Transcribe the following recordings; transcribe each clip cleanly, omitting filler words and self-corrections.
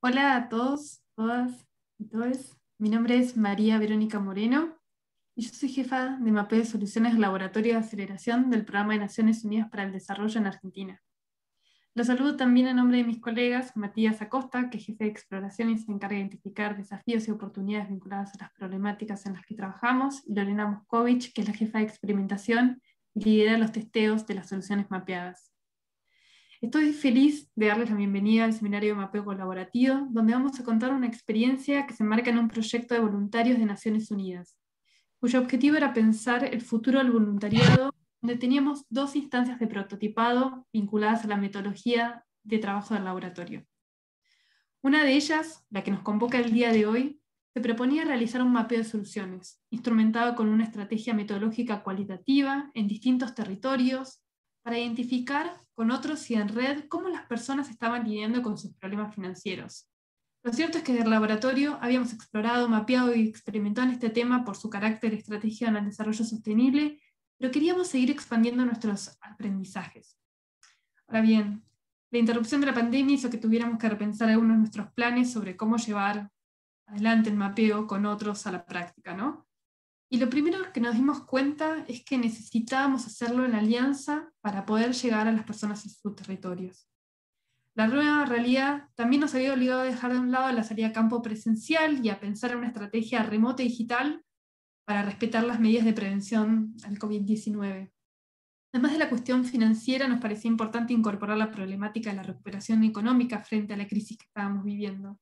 Hola a todos, todas y todos. Mi nombre es María Verónica Moreno y yo soy jefa de mapeo de soluciones del Laboratorio de Aceleración del Programa de Naciones Unidas para el Desarrollo en Argentina. Los saludo también en nombre de mis colegas Matías Acosta, que es jefe de exploración y se encarga de identificar desafíos y oportunidades vinculadas a las problemáticas en las que trabajamos, y Lorena Moscovich, que es la jefa de experimentación y lidera los testeos de las soluciones mapeadas. Estoy feliz de darles la bienvenida al seminario de mapeo colaborativo, donde vamos a contar una experiencia que se enmarca en un proyecto de voluntarios de Naciones Unidas, cuyo objetivo era pensar el futuro del voluntariado, donde teníamos dos instancias de prototipado vinculadas a la metodología de trabajo del laboratorio. Una de ellas, la que nos convoca el día de hoy, se proponía realizar un mapeo de soluciones, instrumentado con una estrategia metodológica cualitativa en distintos territorios, para identificar con otros y en red cómo las personas estaban lidiando con sus problemas financieros. Lo cierto es que desde el laboratorio habíamos explorado, mapeado y experimentado en este tema por su carácter estratégico en el desarrollo sostenible, pero queríamos seguir expandiendo nuestros aprendizajes. Ahora bien, la interrupción de la pandemia hizo que tuviéramos que repensar algunos de nuestros planes sobre cómo llevar adelante el mapeo con otros a la práctica, ¿no? Y lo primero que nos dimos cuenta es que necesitábamos hacerlo en alianza para poder llegar a las personas en sus territorios. La nueva realidad también nos había obligado a dejar de un lado la salida a campo presencial y a pensar en una estrategia remota y digital para respetar las medidas de prevención al COVID-19. Además de la cuestión financiera, nos parecía importante incorporar la problemática de la recuperación económica frente a la crisis que estábamos viviendo.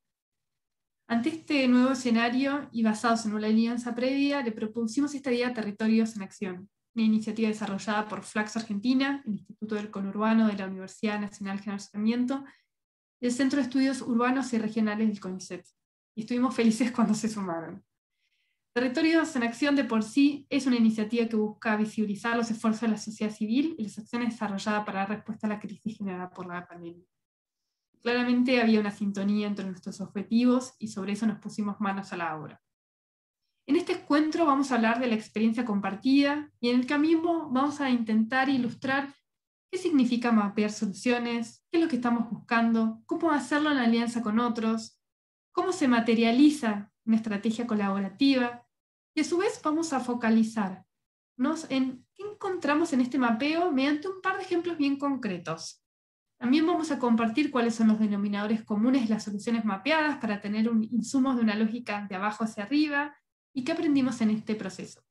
Ante este nuevo escenario y basados en una alianza previa, le propusimos esta idea Territorios en Acción, una iniciativa desarrollada por Flaxo Argentina, el Instituto del Conurbano de la Universidad Nacional General Sarmiento y el Centro de Estudios Urbanos y Regionales del CONICET. Y estuvimos felices cuando se sumaron. Territorios en Acción de por sí es una iniciativa que busca visibilizar los esfuerzos de la sociedad civil y las acciones desarrolladas para dar respuesta a la crisis generada por la pandemia. Claramente había una sintonía entre nuestros objetivos y sobre eso nos pusimos manos a la obra. En este encuentro vamos a hablar de la experiencia compartida y en el camino vamos a intentar ilustrar qué significa mapear soluciones, qué es lo que estamos buscando, cómo hacerlo en alianza con otros, cómo se materializa una estrategia colaborativa y a su vez vamos a focalizarnos en qué encontramos en este mapeo mediante un par de ejemplos bien concretos. También vamos a compartir cuáles son los denominadores comunes de las soluciones mapeadas para tener insumos de una lógica de abajo hacia arriba y qué aprendimos en este proceso.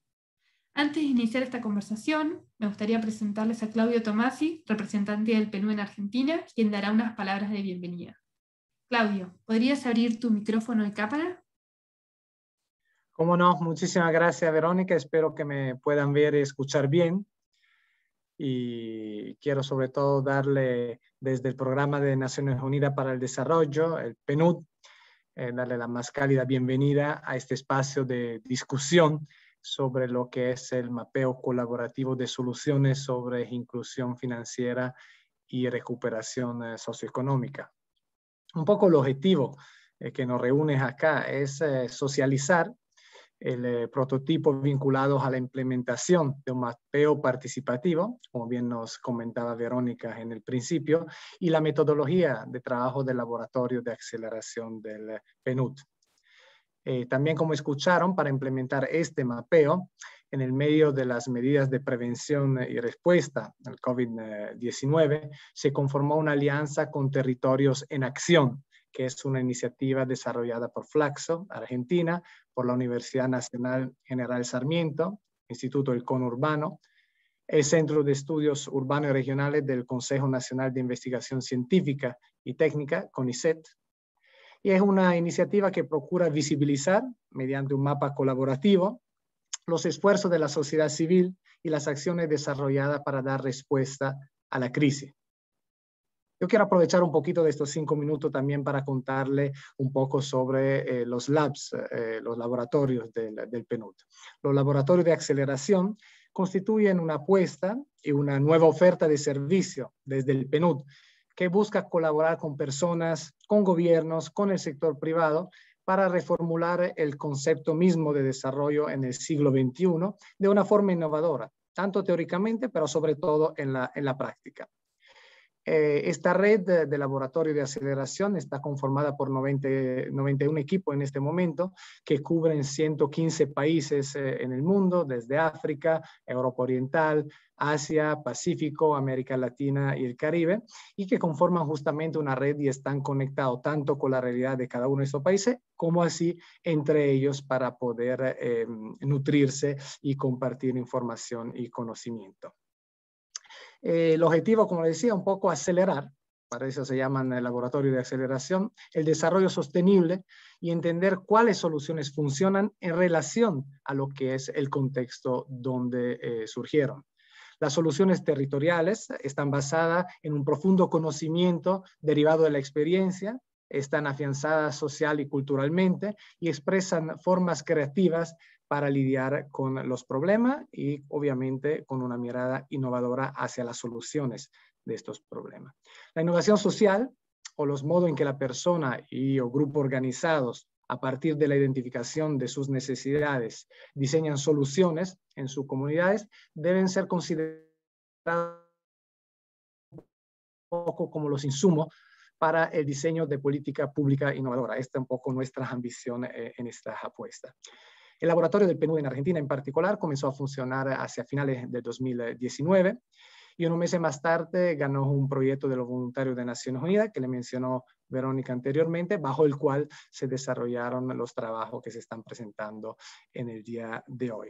Antes de iniciar esta conversación, me gustaría presentarles a Claudio Tomasi, representante del PNUD en Argentina, quien dará unas palabras de bienvenida. Claudio, ¿podrías abrir tu micrófono y cámara? Cómo no, muchísimas gracias, Verónica. Espero que me puedan ver y escuchar bien. Y quiero sobre todo darle desde el Programa de Naciones Unidas para el Desarrollo, el PNUD, darle la más cálida bienvenida a este espacio de discusión sobre lo que es el mapeo colaborativo de soluciones sobre inclusión financiera y recuperación socioeconómica. Un poco el objetivo que nos reúne acá es socializar el prototipo vinculados a la implementación de un mapeo participativo, como bien nos comentaba Verónica en el principio, y la metodología de trabajo del laboratorio de aceleración del PNUD. También, como escucharon, para implementar este mapeo, en el medio de las medidas de prevención y respuesta al COVID-19, se conformó una alianza con Territorios en Acción, que es una iniciativa desarrollada por Flaxo, Argentina, por la Universidad Nacional General Sarmiento, Instituto del Conurbano, el Centro de Estudios Urbanos y Regionales del Consejo Nacional de Investigación Científica y Técnica, CONICET. Y es una iniciativa que procura visibilizar, mediante un mapa colaborativo, los esfuerzos de la sociedad civil y las acciones desarrolladas para dar respuesta a la crisis. Yo quiero aprovechar un poquito de estos 5 minutos también para contarle un poco sobre los labs, los laboratorios del PNUD. Los laboratorios de aceleración constituyen una apuesta y una nueva oferta de servicio desde el PNUD que busca colaborar con personas, con gobiernos, con el sector privado para reformular el concepto mismo de desarrollo en el siglo XXI de una forma innovadora, tanto teóricamente, pero sobre todo en la práctica. Esta red de laboratorio de aceleración está conformada por 91 equipos en este momento que cubren 115 países en el mundo, desde África, Europa Oriental, Asia, Pacífico, América Latina y el Caribe, y que conforman justamente una red y están conectados tanto con la realidad de cada uno de esos países como así entre ellos para poder nutrirse y compartir información y conocimiento. El objetivo, como decía, un poco acelerar, para eso se llaman el laboratorio de aceleración, el desarrollo sostenible y entender cuáles soluciones funcionan en relación a lo que es el contexto donde surgieron. Las soluciones territoriales están basadas en un profundo conocimiento derivado de la experiencia, están afianzadas social y culturalmente y expresan formas creativas para lidiar con los problemas y obviamente con una mirada innovadora hacia las soluciones de estos problemas. La innovación social o los modos en que la persona o grupos organizados a partir de la identificación de sus necesidades diseñan soluciones en sus comunidades deben ser considerados un poco como los insumos para el diseño de política pública innovadora. Esta es un poco nuestra ambición en esta apuesta. El laboratorio del PNUD en Argentina en particular comenzó a funcionar hacia finales de 2019 y unos meses más tarde ganó un proyecto de los voluntarios de Naciones Unidas que le mencionó Verónica anteriormente, bajo el cual se desarrollaron los trabajos que se están presentando en el día de hoy.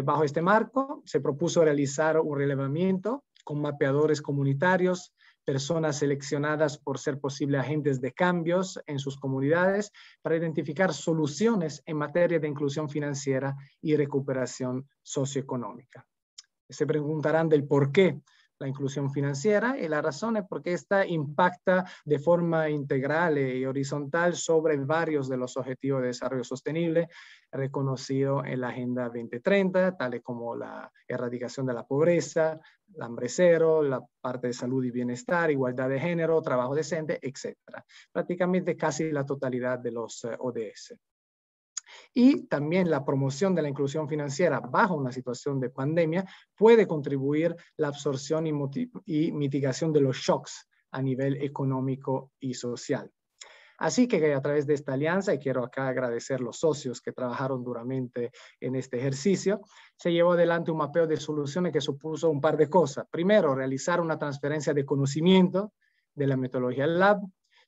Bajo este marco se propuso realizar un relevamiento con mapeadores comunitarios, personas seleccionadas por ser posibles agentes de cambios en sus comunidades para identificar soluciones en materia de inclusión financiera y recuperación socioeconómica. Se preguntarán del por qué la inclusión financiera y la razón es porque esta impacta de forma integral y horizontal sobre varios de los objetivos de desarrollo sostenible reconocidos en la Agenda 2030, tales como la erradicación de la pobreza, el hambre cero, la parte de salud y bienestar, igualdad de género, trabajo decente, etc. Prácticamente casi la totalidad de los ODS. Y también la promoción de la inclusión financiera bajo una situación de pandemia puede contribuir la absorción y mitigación de los shocks a nivel económico y social. Así que a través de esta alianza, y quiero acá agradecer a los socios que trabajaron duramente en este ejercicio, se llevó adelante un mapeo de soluciones que supuso un par de cosas. Primero, realizar una transferencia de conocimiento de la metodología Lab.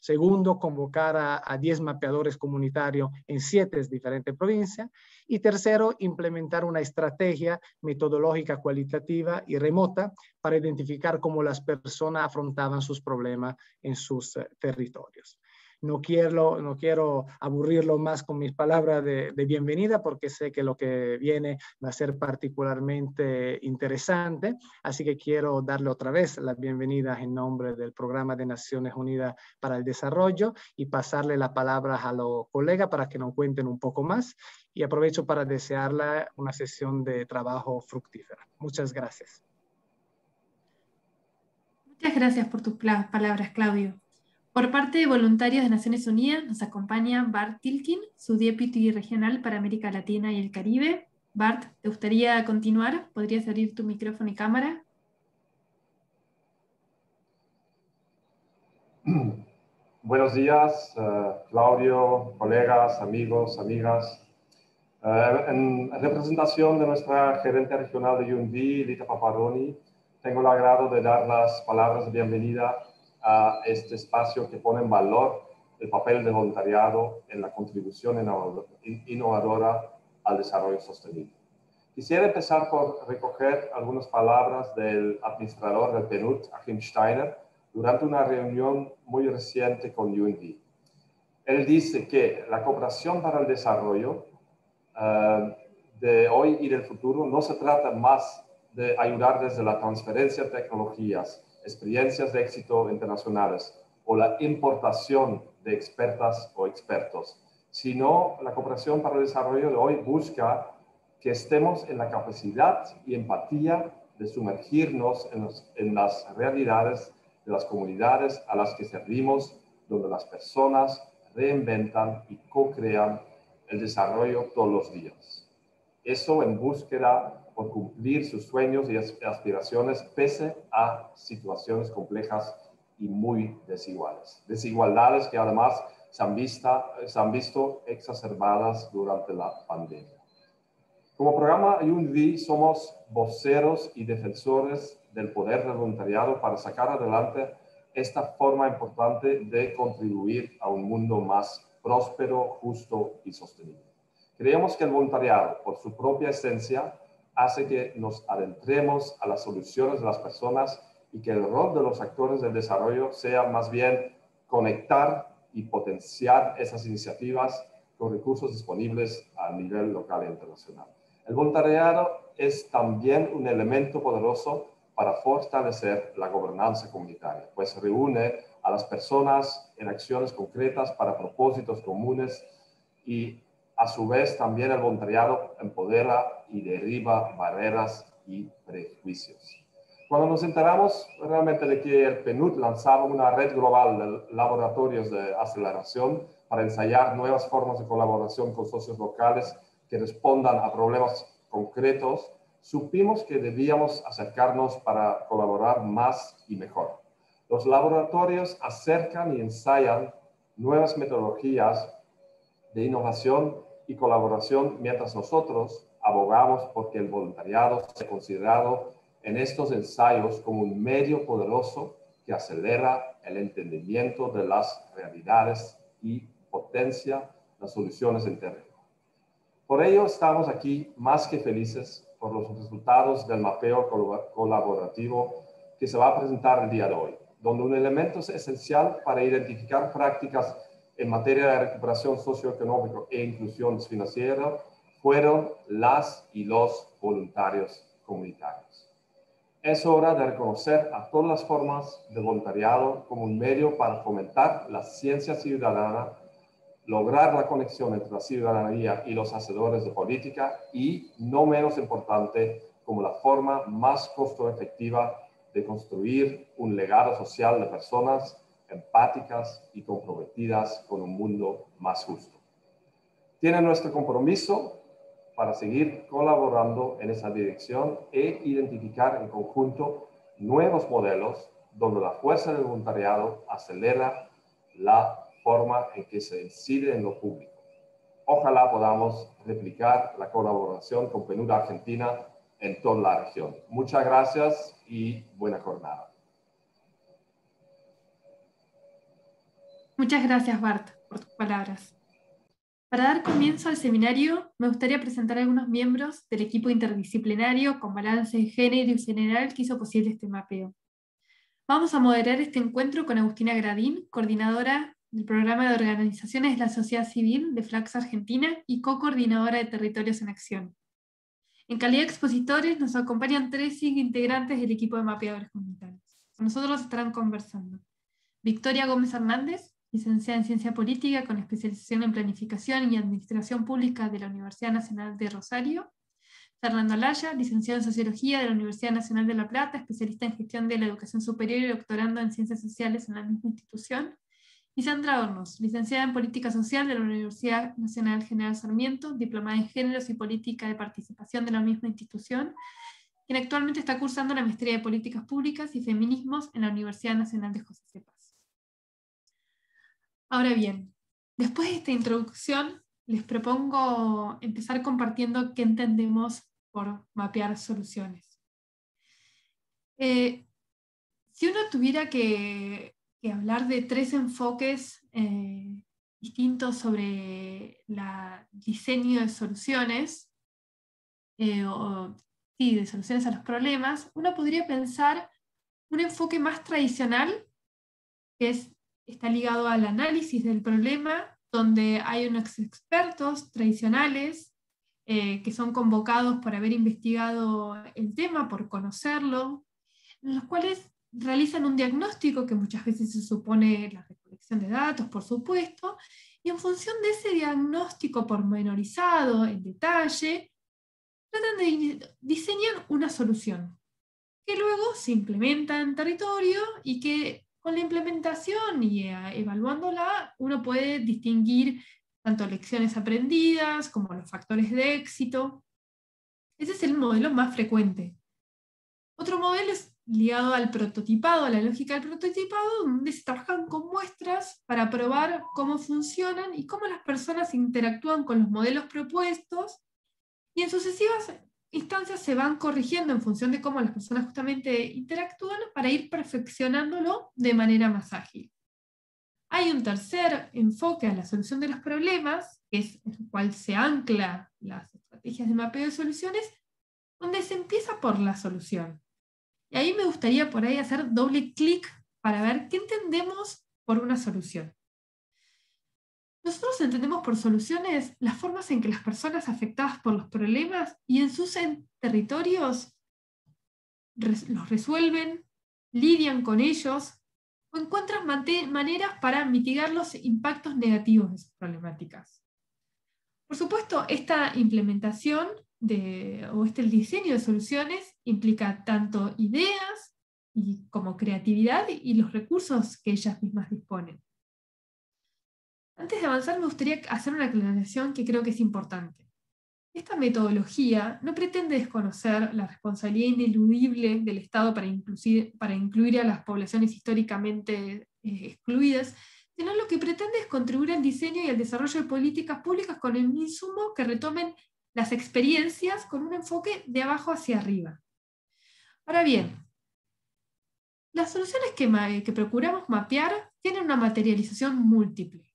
Segundo, convocar a 10 mapeadores comunitarios en 7 diferentes provincias. Y tercero, implementar una estrategia metodológica cualitativa y remota para identificar cómo las personas afrontaban sus problemas en sus territorios. No quiero aburrirlo más con mis palabras de bienvenida porque sé que lo que viene va a ser particularmente interesante. Así que quiero darle otra vez la bienvenida en nombre del Programa de Naciones Unidas para el Desarrollo y pasarle la palabra a los colegas para que nos cuenten un poco más. Y aprovecho para desearle una sesión de trabajo fructífera. Muchas gracias. Muchas gracias por tus palabras, Claudio. Por parte de Voluntarios de Naciones Unidas nos acompaña Bart Tilkin, su Deputy Regional para América Latina y el Caribe. Bart, ¿te gustaría continuar? ¿Podrías abrir tu micrófono y cámara? Buenos días, Claudio, colegas, amigos, amigas. En representación de nuestra gerente regional de UNV, Lita Paparoni, tengo el agrado de dar las palabras de bienvenida a este espacio que pone en valor el papel del voluntariado en la contribución innovadora al desarrollo sostenible. Quisiera empezar por recoger algunas palabras del administrador del PNUD, Achim Steiner, durante una reunión muy reciente con UNV. Él dice que la cooperación para el desarrollo de hoy y del futuro no se trata más de ayudar desde la transferencia de tecnologías, experiencias de éxito internacionales o la importación de expertas o expertos, sino la cooperación para el desarrollo de hoy busca que estemos en la capacidad y empatía de sumergirnos en las realidades de las comunidades a las que servimos, donde las personas reinventan y co-crean el desarrollo todos los días. Eso en búsqueda por cumplir sus sueños y aspiraciones pese a situaciones complejas y muy desiguales. Desigualdades que además se han visto exacerbadas durante la pandemia. Como programa UNV somos voceros y defensores del poder del voluntariado para sacar adelante esta forma importante de contribuir a un mundo más próspero, justo y sostenible. Creemos que el voluntariado, por su propia esencia, hace que nos adentremos a las soluciones de las personas y que el rol de los actores del desarrollo sea más bien conectar y potenciar esas iniciativas con recursos disponibles a nivel local e internacional. El voluntariado es también un elemento poderoso para fortalecer la gobernanza comunitaria, pues reúne a las personas en acciones concretas para propósitos comunes y a su vez también el voluntariado empodera y derriba barreras y prejuicios. Cuando nos enteramos realmente de que el PNUD lanzaba una red global de laboratorios de aceleración para ensayar nuevas formas de colaboración con socios locales que respondan a problemas concretos, supimos que debíamos acercarnos para colaborar más y mejor. Los laboratorios acercan y ensayan nuevas metodologías de innovación y colaboración, mientras nosotros abogamos porque el voluntariado sea considerado en estos ensayos como un medio poderoso que acelera el entendimiento de las realidades y potencia las soluciones en terreno. Por ello estamos aquí más que felices por los resultados del mapeo colaborativo que se va a presentar el día de hoy, donde un elemento esencial para identificar prácticas en materia de recuperación socioeconómica e inclusión financiera fueron las y los voluntarios comunitarios. Es hora de reconocer a todas las formas de voluntariado como un medio para fomentar la ciencia ciudadana, lograr la conexión entre la ciudadanía y los hacedores de política y, no menos importante, como la forma más costo efectiva de construir un legado social de personas empáticas y comprometidas con un mundo más justo. Tienen nuestro compromiso para seguir colaborando en esa dirección e identificar en conjunto nuevos modelos donde la fuerza del voluntariado acelera la forma en que se incide en lo público. Ojalá podamos replicar la colaboración con PNUD Argentina en toda la región. Muchas gracias y buena jornada. Muchas gracias, Bart, por tus palabras. Para dar comienzo al seminario, me gustaría presentar a algunos miembros del equipo interdisciplinario con balance de género y general que hizo posible este mapeo. Vamos a moderar este encuentro con Agustina Gradín, coordinadora del Programa de Organizaciones de la Sociedad Civil de Flaxo Argentina y co-coordinadora de Territorios en Acción. En calidad de expositores nos acompañan 3 integrantes del equipo de mapeadores comunitarios. Con nosotros estarán conversando Victoria Gómez Hernández, licenciada en Ciencia Política con especialización en Planificación y Administración Pública de la Universidad Nacional de Rosario. Fernando Laya, licenciado en Sociología de la Universidad Nacional de La Plata, especialista en Gestión de la Educación Superior y doctorando en Ciencias Sociales en la misma institución. Y Sandra Hornos, licenciada en Política Social de la Universidad Nacional General Sarmiento, diplomada en Géneros y Política de Participación de la misma institución, quien actualmente está cursando la maestría de Políticas Públicas y Feminismos en la Universidad Nacional de José C. Paz. Ahora bien, después de esta introducción, les propongo empezar compartiendo qué entendemos por mapear soluciones. Si uno tuviera que hablar de 3 enfoques distintos sobre el diseño de soluciones, de soluciones a los problemas, uno podría pensar un enfoque más tradicional, que está ligado al análisis del problema, donde hay unos expertos tradicionales que son convocados por haber investigado el tema, por conocerlo, en los cuales realizan un diagnóstico que muchas veces se supone la recolección de datos, por supuesto, y en función de ese diagnóstico pormenorizado, en detalle, tratan de diseñar una solución que luego se implementa en territorio y que con la implementación y evaluándola uno puede distinguir tanto lecciones aprendidas como los factores de éxito. Ese es el modelo más frecuente. Otro modelo es ligado al prototipado, a la lógica del prototipado, donde se trabajan con muestras para probar cómo funcionan y cómo las personas interactúan con los modelos propuestos, y en sucesivas instancias se van corrigiendo en función de cómo las personas justamente interactúan para ir perfeccionándolo de manera más ágil. Hay un tercer enfoque a la solución de los problemas, que es en el cual se ancla las estrategias de mapeo de soluciones, donde se empieza por la solución. Y ahí me gustaría por ahí hacer doble clic para ver qué entendemos por una solución. Nosotros entendemos por soluciones las formas en que las personas afectadas por los problemas y en sus territorios los resuelven, lidian con ellos o encuentran maneras para mitigar los impactos negativos de sus problemáticas. Por supuesto, esta implementación el diseño de soluciones implica tanto ideas como creatividad y los recursos que ellas mismas disponen. Antes de avanzar, me gustaría hacer una aclaración que creo que es importante. Esta metodología no pretende desconocer la responsabilidad ineludible del Estado para incluir a las poblaciones históricamente excluidas, sino lo que pretende es contribuir al diseño y al desarrollo de políticas públicas con el insumo que retomen las experiencias con un enfoque de abajo hacia arriba. Ahora bien, las soluciones que procuramos mapear tienen una materialización múltiple.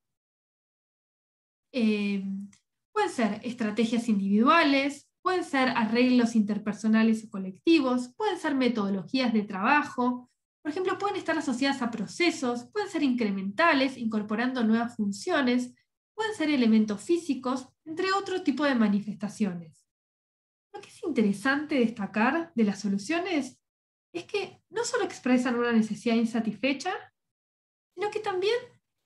Pueden ser estrategias individuales, pueden ser arreglos interpersonales o colectivos, pueden ser metodologías de trabajo, por ejemplo, pueden estar asociadas a procesos, pueden ser incrementales, incorporando nuevas funciones, pueden ser elementos físicos, entre otro tipo de manifestaciones. Lo que es interesante destacar de las soluciones es que no solo expresan una necesidad insatisfecha, sino que también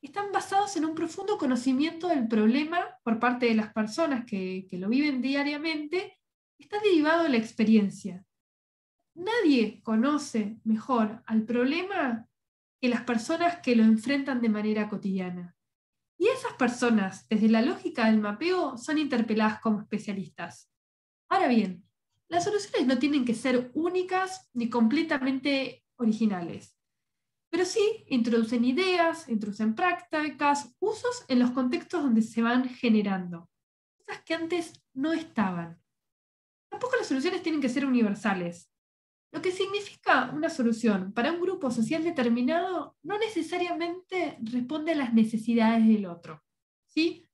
están basados en un profundo conocimiento del problema por parte de las personas que lo viven diariamente, está derivado de la experiencia. Nadie conoce mejor al problema que las personas que lo enfrentan de manera cotidiana. Y esas personas, desde la lógica del mapeo, son interpeladas como especialistas. Ahora bien, las soluciones no tienen que ser únicas ni completamente originales, pero sí introducen ideas, introducen prácticas, usos en los contextos donde se van generando, cosas que antes no estaban. Tampoco las soluciones tienen que ser universales. Lo que significa una solución para un grupo social determinado no necesariamente responde a las necesidades del otro, ¿sí?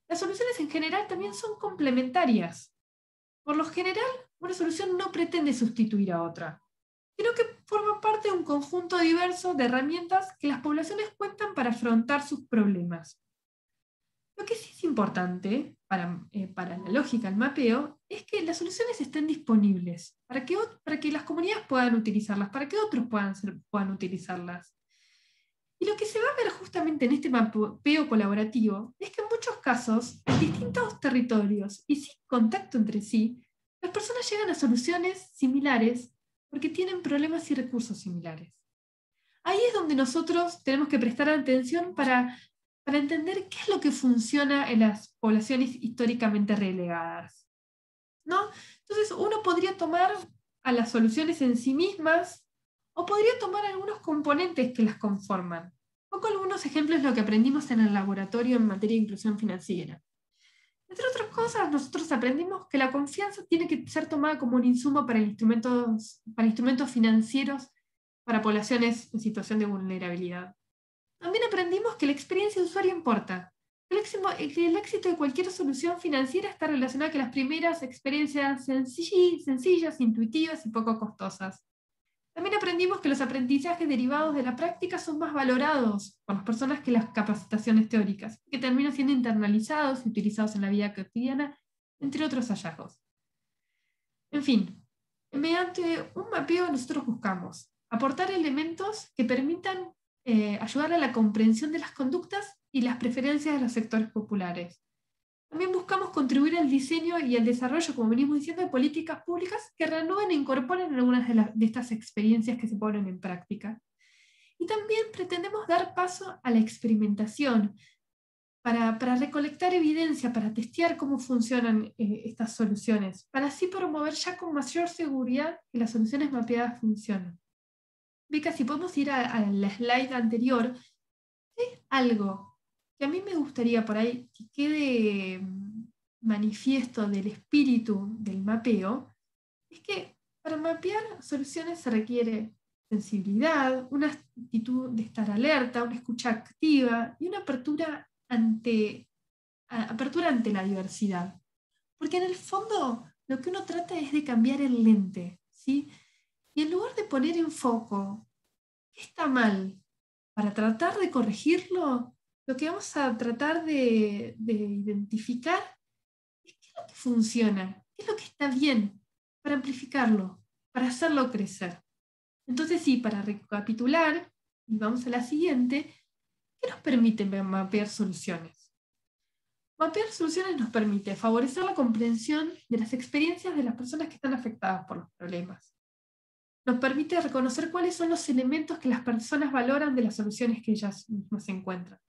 Las soluciones en general también son complementarias. Por lo general, una solución no pretende sustituir a otra, sino que forma parte de un conjunto diverso de herramientas que las poblaciones cuentan para afrontar sus problemas. Lo que sí es importante para la lógica del mapeo es que las soluciones estén disponibles para que las comunidades puedan utilizarlas, para que otros puedan utilizarlas. Y lo que se va a ver justamente en este mapeo colaborativo es que en muchos casos, en distintos territorios y sin contacto entre sí, las personas llegan a soluciones similares porque tienen problemas y recursos similares. Ahí es donde nosotros tenemos que prestar atención para entender qué es lo que funciona en las poblaciones históricamente relegadas, ¿no? Entonces uno podría tomar a las soluciones en sí mismas o podría tomar algunos componentes que las conforman. Un poco algunos ejemplos de lo que aprendimos en el laboratorio en materia de inclusión financiera. Entre otras cosas, nosotros aprendimos que la confianza tiene que ser tomada como un insumo para instrumentos financieros para poblaciones en situación de vulnerabilidad. También aprendimos que la experiencia de usuario importa. El éxito de cualquier solución financiera está relacionado con las primeras experiencias sencillas, intuitivas y poco costosas. También aprendimos que los aprendizajes derivados de la práctica son más valorados por las personas que las capacitaciones teóricas, que terminan siendo internalizados y utilizados en la vida cotidiana, entre otros hallazgos. En fin, mediante un mapeo nosotros buscamos aportar elementos que permitan ayudar a la comprensión de las conductas y las preferencias de los sectores populares. También buscamos contribuir al diseño y al desarrollo, como venimos diciendo, de políticas públicas que renueven e incorporen algunas de estas experiencias que se ponen en práctica. Y también pretendemos dar paso a la experimentación, para recolectar evidencia, para testear cómo funcionan estas soluciones, para así promover ya con mayor seguridad que las soluciones mapeadas funcionan. Beca, si podemos ir a la slide anterior, es algo que a mí me gustaría por ahí que quede manifiesto del espíritu del mapeo, es que para mapear soluciones se requiere sensibilidad, una actitud de estar alerta, una escucha activa y una apertura ante la diversidad. Porque en el fondo lo que uno trata es de cambiar el lente, ¿sí? Y en lugar de poner en foco qué está mal para tratar de corregirlo, lo que vamos a tratar de identificar es qué es lo que funciona, qué es lo que está bien, para amplificarlo, para hacerlo crecer. Entonces sí, para recapitular, y vamos a la siguiente, ¿qué nos permite mapear soluciones? Mapear soluciones nos permite favorecer la comprensión de las experiencias de las personas que están afectadas por los problemas. Nos permite reconocer cuáles son los elementos que las personas valoran de las soluciones que ellas mismas encuentran.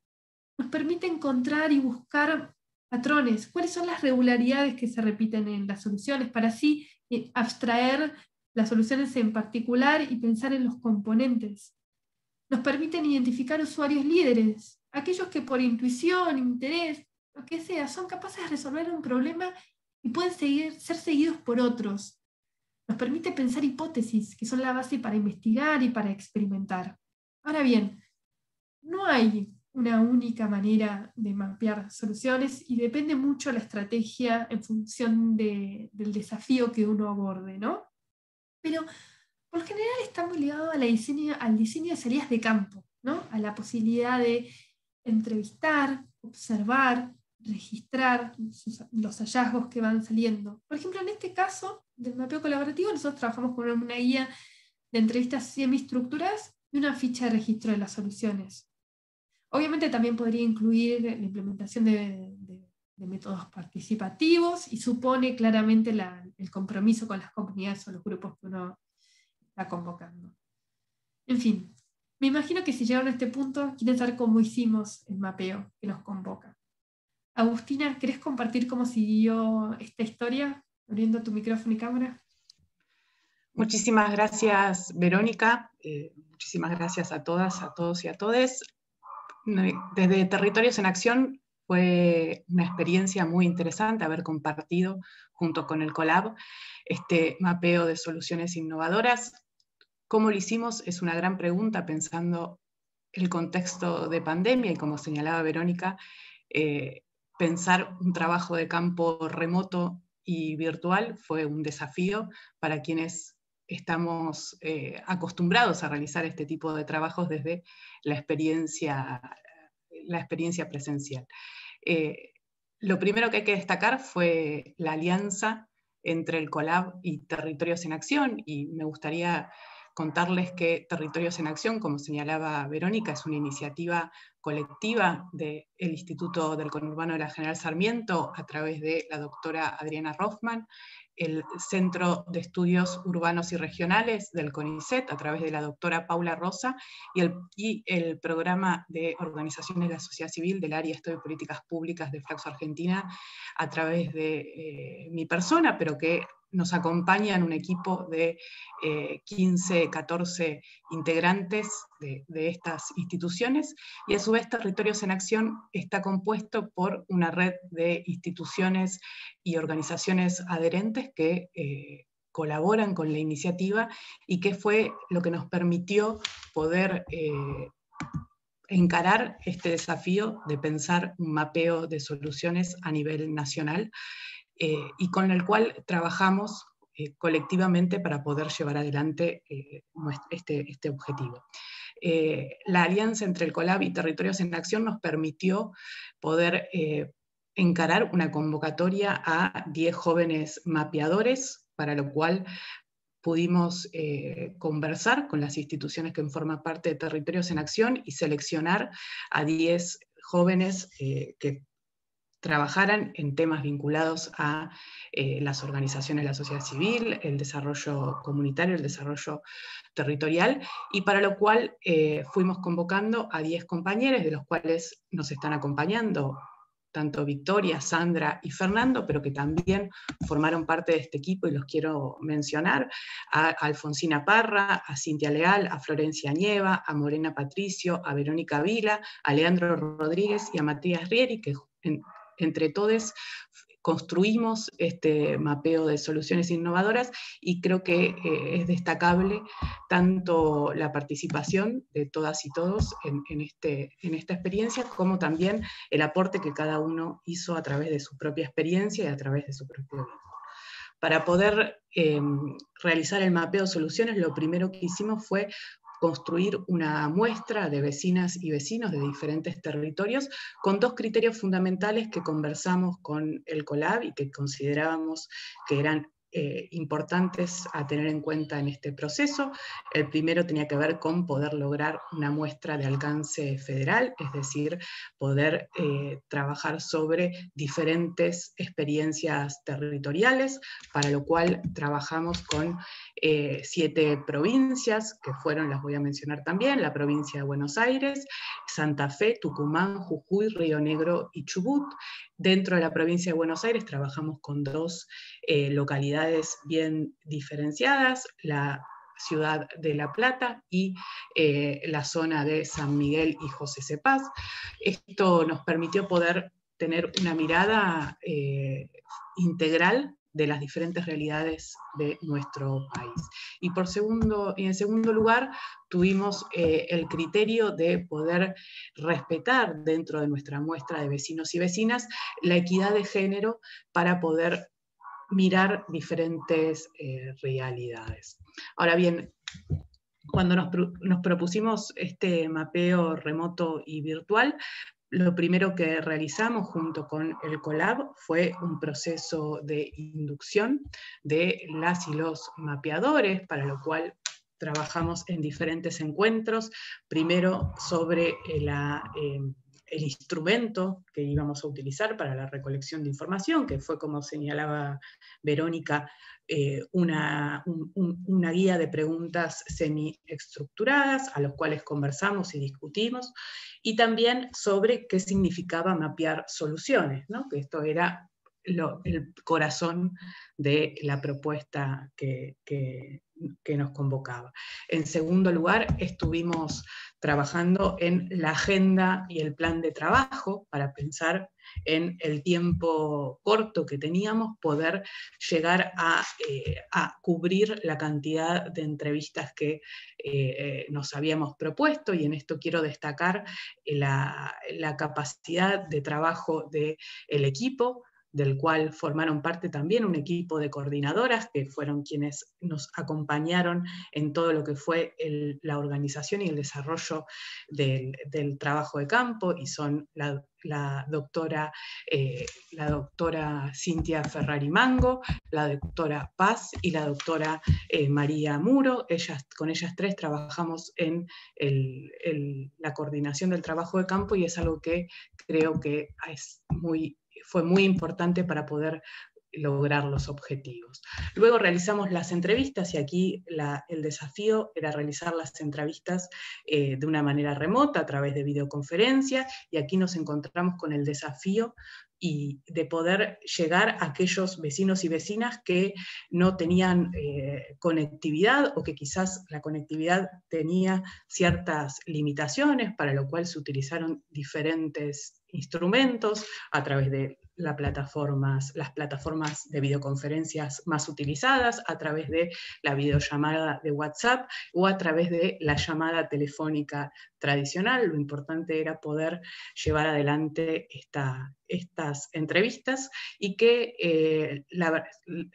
Nos permite encontrar y buscar patrones, cuáles son las regularidades que se repiten en las soluciones, para así abstraer las soluciones en particular y pensar en los componentes. Nos permiten identificar usuarios líderes, aquellos que por intuición, interés, lo que sea, son capaces de resolver un problema y pueden ser seguidos por otros. Nos permite pensar hipótesis, que son la base para investigar y para experimentar. Ahora bien, no hay una única manera de mapear soluciones y depende mucho la estrategia en función del desafío que uno aborde, ¿no? Pero por lo general está muy ligado al diseño de salidas de campo, ¿no? A la posibilidad de entrevistar, observar, registrar los hallazgos que van saliendo. Por ejemplo, en este caso del mapeo colaborativo, nosotros trabajamos con una guía de entrevistas semiestructuradas y una ficha de registro de las soluciones. Obviamente también podría incluir la implementación de métodos participativos y supone claramente el compromiso con las comunidades o los grupos que uno está convocando. En fin, me imagino que si llegaron a este punto quieren saber cómo hicimos el mapeo que nos convoca. Agustina, ¿querés compartir cómo siguió esta historia? Abriendo tu micrófono y cámara. Muchísimas gracias, Verónica. Muchísimas gracias a todas, a todos y a todes. Desde Territorios en Acción fue una experiencia muy interesante haber compartido junto con el Colab este mapeo de soluciones innovadoras. ¿Cómo lo hicimos? Es una gran pregunta pensando el contexto de pandemia y como señalaba Verónica, pensar un trabajo de campo remoto y virtual fue un desafío para quienes estamos acostumbrados a realizar este tipo de trabajos desde la experiencia presencial. Lo primero que hay que destacar fue la alianza entre el Colab y Territorios en Acción, y me gustaría contarles que Territorios en Acción, como señalaba Verónica, es una iniciativa colectiva del Instituto del Conurbano de la General Sarmiento a través de la doctora Adriana Rothman, el Centro de Estudios Urbanos y Regionales del CONICET a través de la doctora Paula Rosa y el Programa de Organizaciones de la Sociedad Civil del Área de Estudio de Políticas Públicas de Flaxo Argentina a través de mi persona, pero que nos acompañan un equipo de 15, 14 integrantes de estas instituciones, y a su vez Territorios en Acción está compuesto por una red de instituciones y organizaciones adherentes que colaboran con la iniciativa y que fue lo que nos permitió poder encarar este desafío de pensar un mapeo de soluciones a nivel nacional, y con el cual trabajamos colectivamente para poder llevar adelante este objetivo. La alianza entre el Colab y Territorios en Acción nos permitió poder encarar una convocatoria a 10 jóvenes mapeadores, para lo cual pudimos conversar con las instituciones que forman parte de Territorios en Acción y seleccionar a 10 jóvenes que trabajaran en temas vinculados a las organizaciones de la sociedad civil, el desarrollo comunitario, el desarrollo territorial, y para lo cual fuimos convocando a 10 compañeros, de los cuales nos están acompañando tanto Victoria, Sandra y Fernando, pero que también formaron parte de este equipo y los quiero mencionar: a Alfonsina Parra, a Cintia Leal, a Florencia Nieva, a Morena Patricio, a Verónica Vila, a Leandro Rodríguez y a Matías Rieri, que entre todos construimos este mapeo de soluciones innovadoras, y creo que es destacable tanto la participación de todas y todos en esta experiencia, como también el aporte que cada uno hizo a través de su propia experiencia y a través de su propio vínculo. Para poder realizar el mapeo de soluciones, lo primero que hicimos fue construir una muestra de vecinas y vecinos de diferentes territorios con 2 criterios fundamentales que conversamos con el COLAB y que considerábamos que eran importantes a tener en cuenta en este proceso. El primero tenía que ver con poder lograr una muestra de alcance federal, es decir, poder trabajar sobre diferentes experiencias territoriales, para lo cual trabajamos con 7 provincias, que fueron, las voy a mencionar también: la provincia de Buenos Aires, Santa Fe, Tucumán, Jujuy, Río Negro y Chubut. Dentro de la provincia de Buenos Aires trabajamos con 2 localidades bien diferenciadas: la ciudad de La Plata y la zona de San Miguel y José Cepaz. Esto nos permitió poder tener una mirada integral de las diferentes realidades de nuestro país. Y en segundo lugar, tuvimos el criterio de poder respetar dentro de nuestra muestra de vecinos y vecinas la equidad de género, para poder mirar diferentes realidades. Ahora bien, cuando nos propusimos este mapeo remoto y virtual, lo primero que realizamos junto con el COLAB fue un proceso de inducción de las y los mapeadores, para lo cual trabajamos en diferentes encuentros, primero sobre el instrumento que íbamos a utilizar para la recolección de información, que fue, como señalaba Verónica, una guía de preguntas semi-estructuradas, a los cuales conversamos y discutimos, y también sobre qué significaba mapear soluciones, ¿no? Que esto era el corazón de la propuesta que nos convocaba. En segundo lugar, estuvimos trabajando en la agenda y el plan de trabajo para pensar en el tiempo corto que teníamos, poder llegar a cubrir la cantidad de entrevistas que nos habíamos propuesto, y en esto quiero destacar la capacidad de trabajo del equipo, del cual formaron parte también un equipo de coordinadoras, que fueron quienes nos acompañaron en todo lo que fue la organización y el desarrollo del trabajo de campo, y son la doctora Cintia Ferrari Mango, la doctora Paz y la doctora María Muro. Con ellas 3 trabajamos en la coordinación del trabajo de campo, y es algo que creo que fue muy importante para poder lograr los objetivos. Luego realizamos las entrevistas, y aquí el desafío era realizar las entrevistas de una manera remota, a través de videoconferencia, y aquí nos encontramos con el desafío de poder llegar a aquellos vecinos y vecinas que no tenían conectividad, o que quizás la conectividad tenía ciertas limitaciones, para lo cual se utilizaron diferentes instrumentos a través de las plataformas de videoconferencias más utilizadas, a través de la videollamada de WhatsApp o a través de la llamada telefónica tradicional. Lo importante era poder llevar adelante estas entrevistas, y que la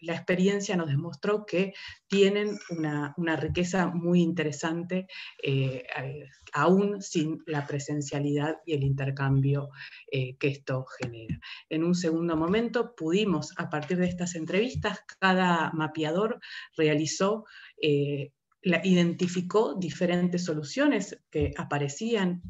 experiencia nos demostró que tienen una riqueza muy interesante, aún sin la presencialidad y el intercambio que esto genera. En un segundo momento pudimos, a partir de estas entrevistas, cada mapeador identificó diferentes soluciones que aparecían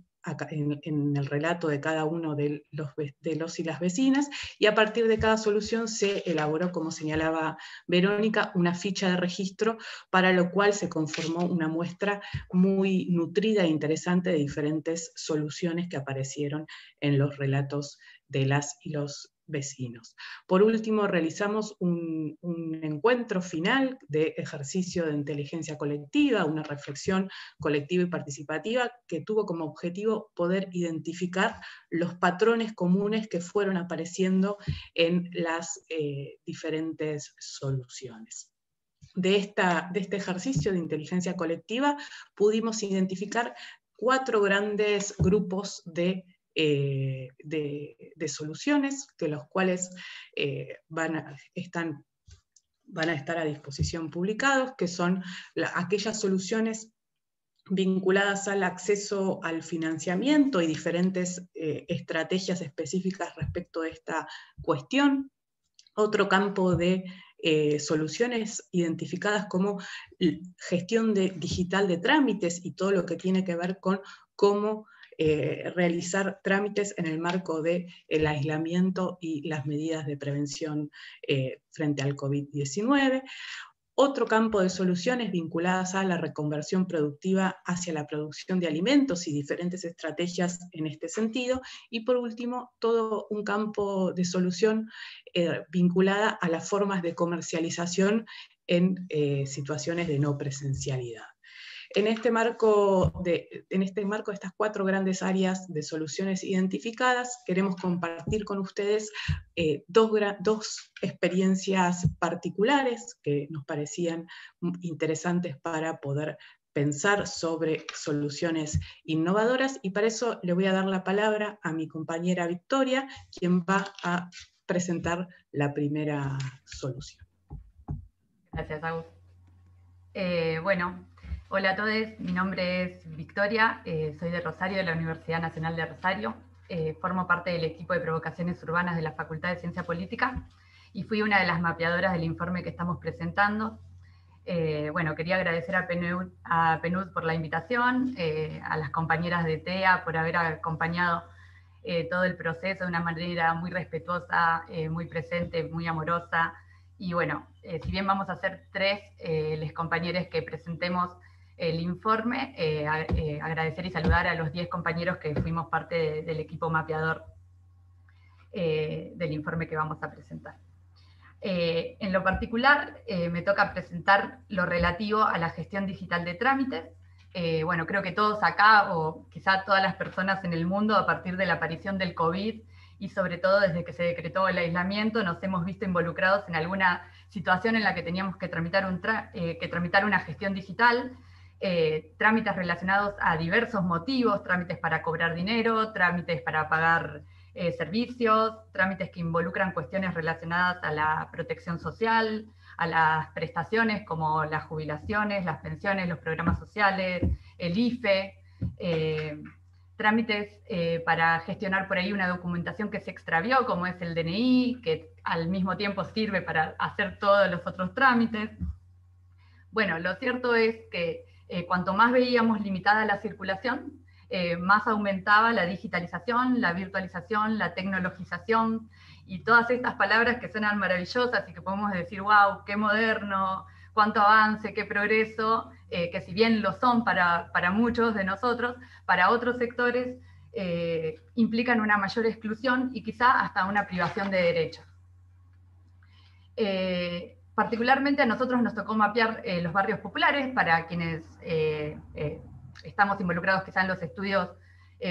en el relato de cada uno de los y las vecinas, y a partir de cada solución se elaboró, como señalaba Verónica, una ficha de registro, para lo cual se conformó una muestra muy nutrida e interesante de diferentes soluciones que aparecieron en los relatos de las y los vecinos. Por último, realizamos un encuentro final de ejercicio de inteligencia colectiva, una reflexión colectiva y participativa que tuvo como objetivo poder identificar los patrones comunes que fueron apareciendo en las diferentes soluciones. De este ejercicio de inteligencia colectiva pudimos identificar 4 grandes grupos de soluciones, que los cuales van a estar a disposición publicados, que son aquellas soluciones vinculadas al acceso al financiamiento y diferentes estrategias específicas respecto de esta cuestión. Otro campo de soluciones identificadas como gestión digital de trámites y todo lo que tiene que ver con cómo realizar trámites en el marco del aislamiento y las medidas de prevención frente al COVID-19. Otro campo de soluciones vinculadas a la reconversión productiva hacia la producción de alimentos y diferentes estrategias en este sentido. Y por último, todo un campo de solución vinculada a las formas de comercialización en situaciones de no presencialidad. En este marco de estas 4 grandes áreas de soluciones identificadas, queremos compartir con ustedes dos experiencias particulares que nos parecían interesantes para poder pensar sobre soluciones innovadoras, y para eso le voy a dar la palabra a mi compañera Victoria, quien va a presentar la primera solución. Gracias, Agus. Bueno, hola a todos, mi nombre es Victoria, soy de Rosario, de la Universidad Nacional de Rosario, formo parte del equipo de provocaciones urbanas de la Facultad de Ciencia Política y fui una de las mapeadoras del informe que estamos presentando. Bueno, quería agradecer a PNUD por la invitación, a las compañeras de TEA por haber acompañado todo el proceso de una manera muy respetuosa, muy presente, muy amorosa. Y bueno, si bien vamos a ser 3 les compañeros que presentemos el informe, agradecer y saludar a los 10 compañeros que fuimos parte del equipo mapeador del informe que vamos a presentar. En lo particular, me toca presentar lo relativo a la gestión digital de trámites. Bueno, creo que todos acá, o quizá todas las personas en el mundo, a partir de la aparición del COVID, y sobre todo desde que se decretó el aislamiento, nos hemos visto involucrados en alguna situación en la que teníamos que tramitar una gestión digital, trámites relacionados a diversos motivos, trámites para cobrar dinero, trámites para pagar servicios, trámites que involucran cuestiones relacionadas a la protección social, a las prestaciones como las jubilaciones, las pensiones, los programas sociales, el IFE, trámites para gestionar por ahí una documentación que se extravió, como es el DNI, que al mismo tiempo sirve para hacer todos los otros trámites. Bueno, lo cierto es que cuanto más veíamos limitada la circulación, más aumentaba la digitalización, la virtualización, la tecnologización, y todas estas palabras que suenan maravillosas y que podemos decir, wow, qué moderno, cuánto avance, qué progreso, que si bien lo son para muchos de nosotros, para otros sectores implican una mayor exclusión y quizá hasta una privación de derechos. Particularmente a nosotros nos tocó mapear los barrios populares, para quienes estamos involucrados quizá en los estudios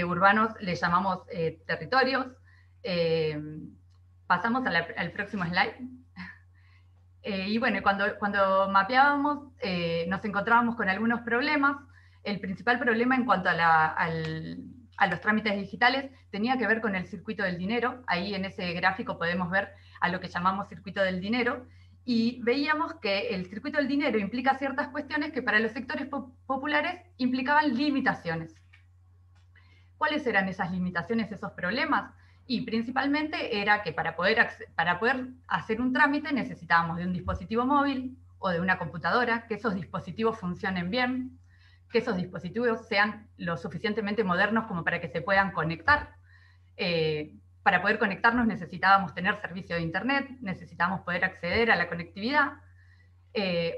urbanos, les llamamos territorios. Pasamos al próximo slide. Y bueno, cuando mapeábamos nos encontrábamos con algunos problemas. El principal problema en cuanto a los trámites digitales tenía que ver con el circuito del dinero. Ahí en ese gráfico podemos ver a lo que llamamos circuito del dinero, y veíamos que el circuito del dinero implica ciertas cuestiones que para los sectores populares implicaban limitaciones. ¿Cuáles eran esas limitaciones, esos problemas? Y principalmente era que para poder hacer un trámite necesitábamos de un dispositivo móvil o de una computadora, que esos dispositivos funcionen bien, que esos dispositivos sean lo suficientemente modernos como para que se puedan conectar. Para poder conectarnos necesitábamos tener servicio de internet, necesitábamos poder acceder a la conectividad.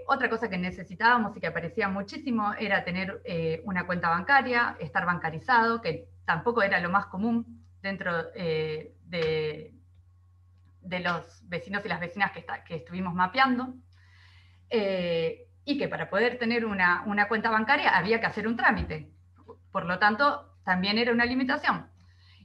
Otra cosa que necesitábamos y que aparecía muchísimo era tener una cuenta bancaria, estar bancarizado, que tampoco era lo más común dentro de los vecinos y las vecinas que estuvimos mapeando. Y que para poder tener una cuenta bancaria había que hacer un trámite. Por lo tanto, también era una limitación.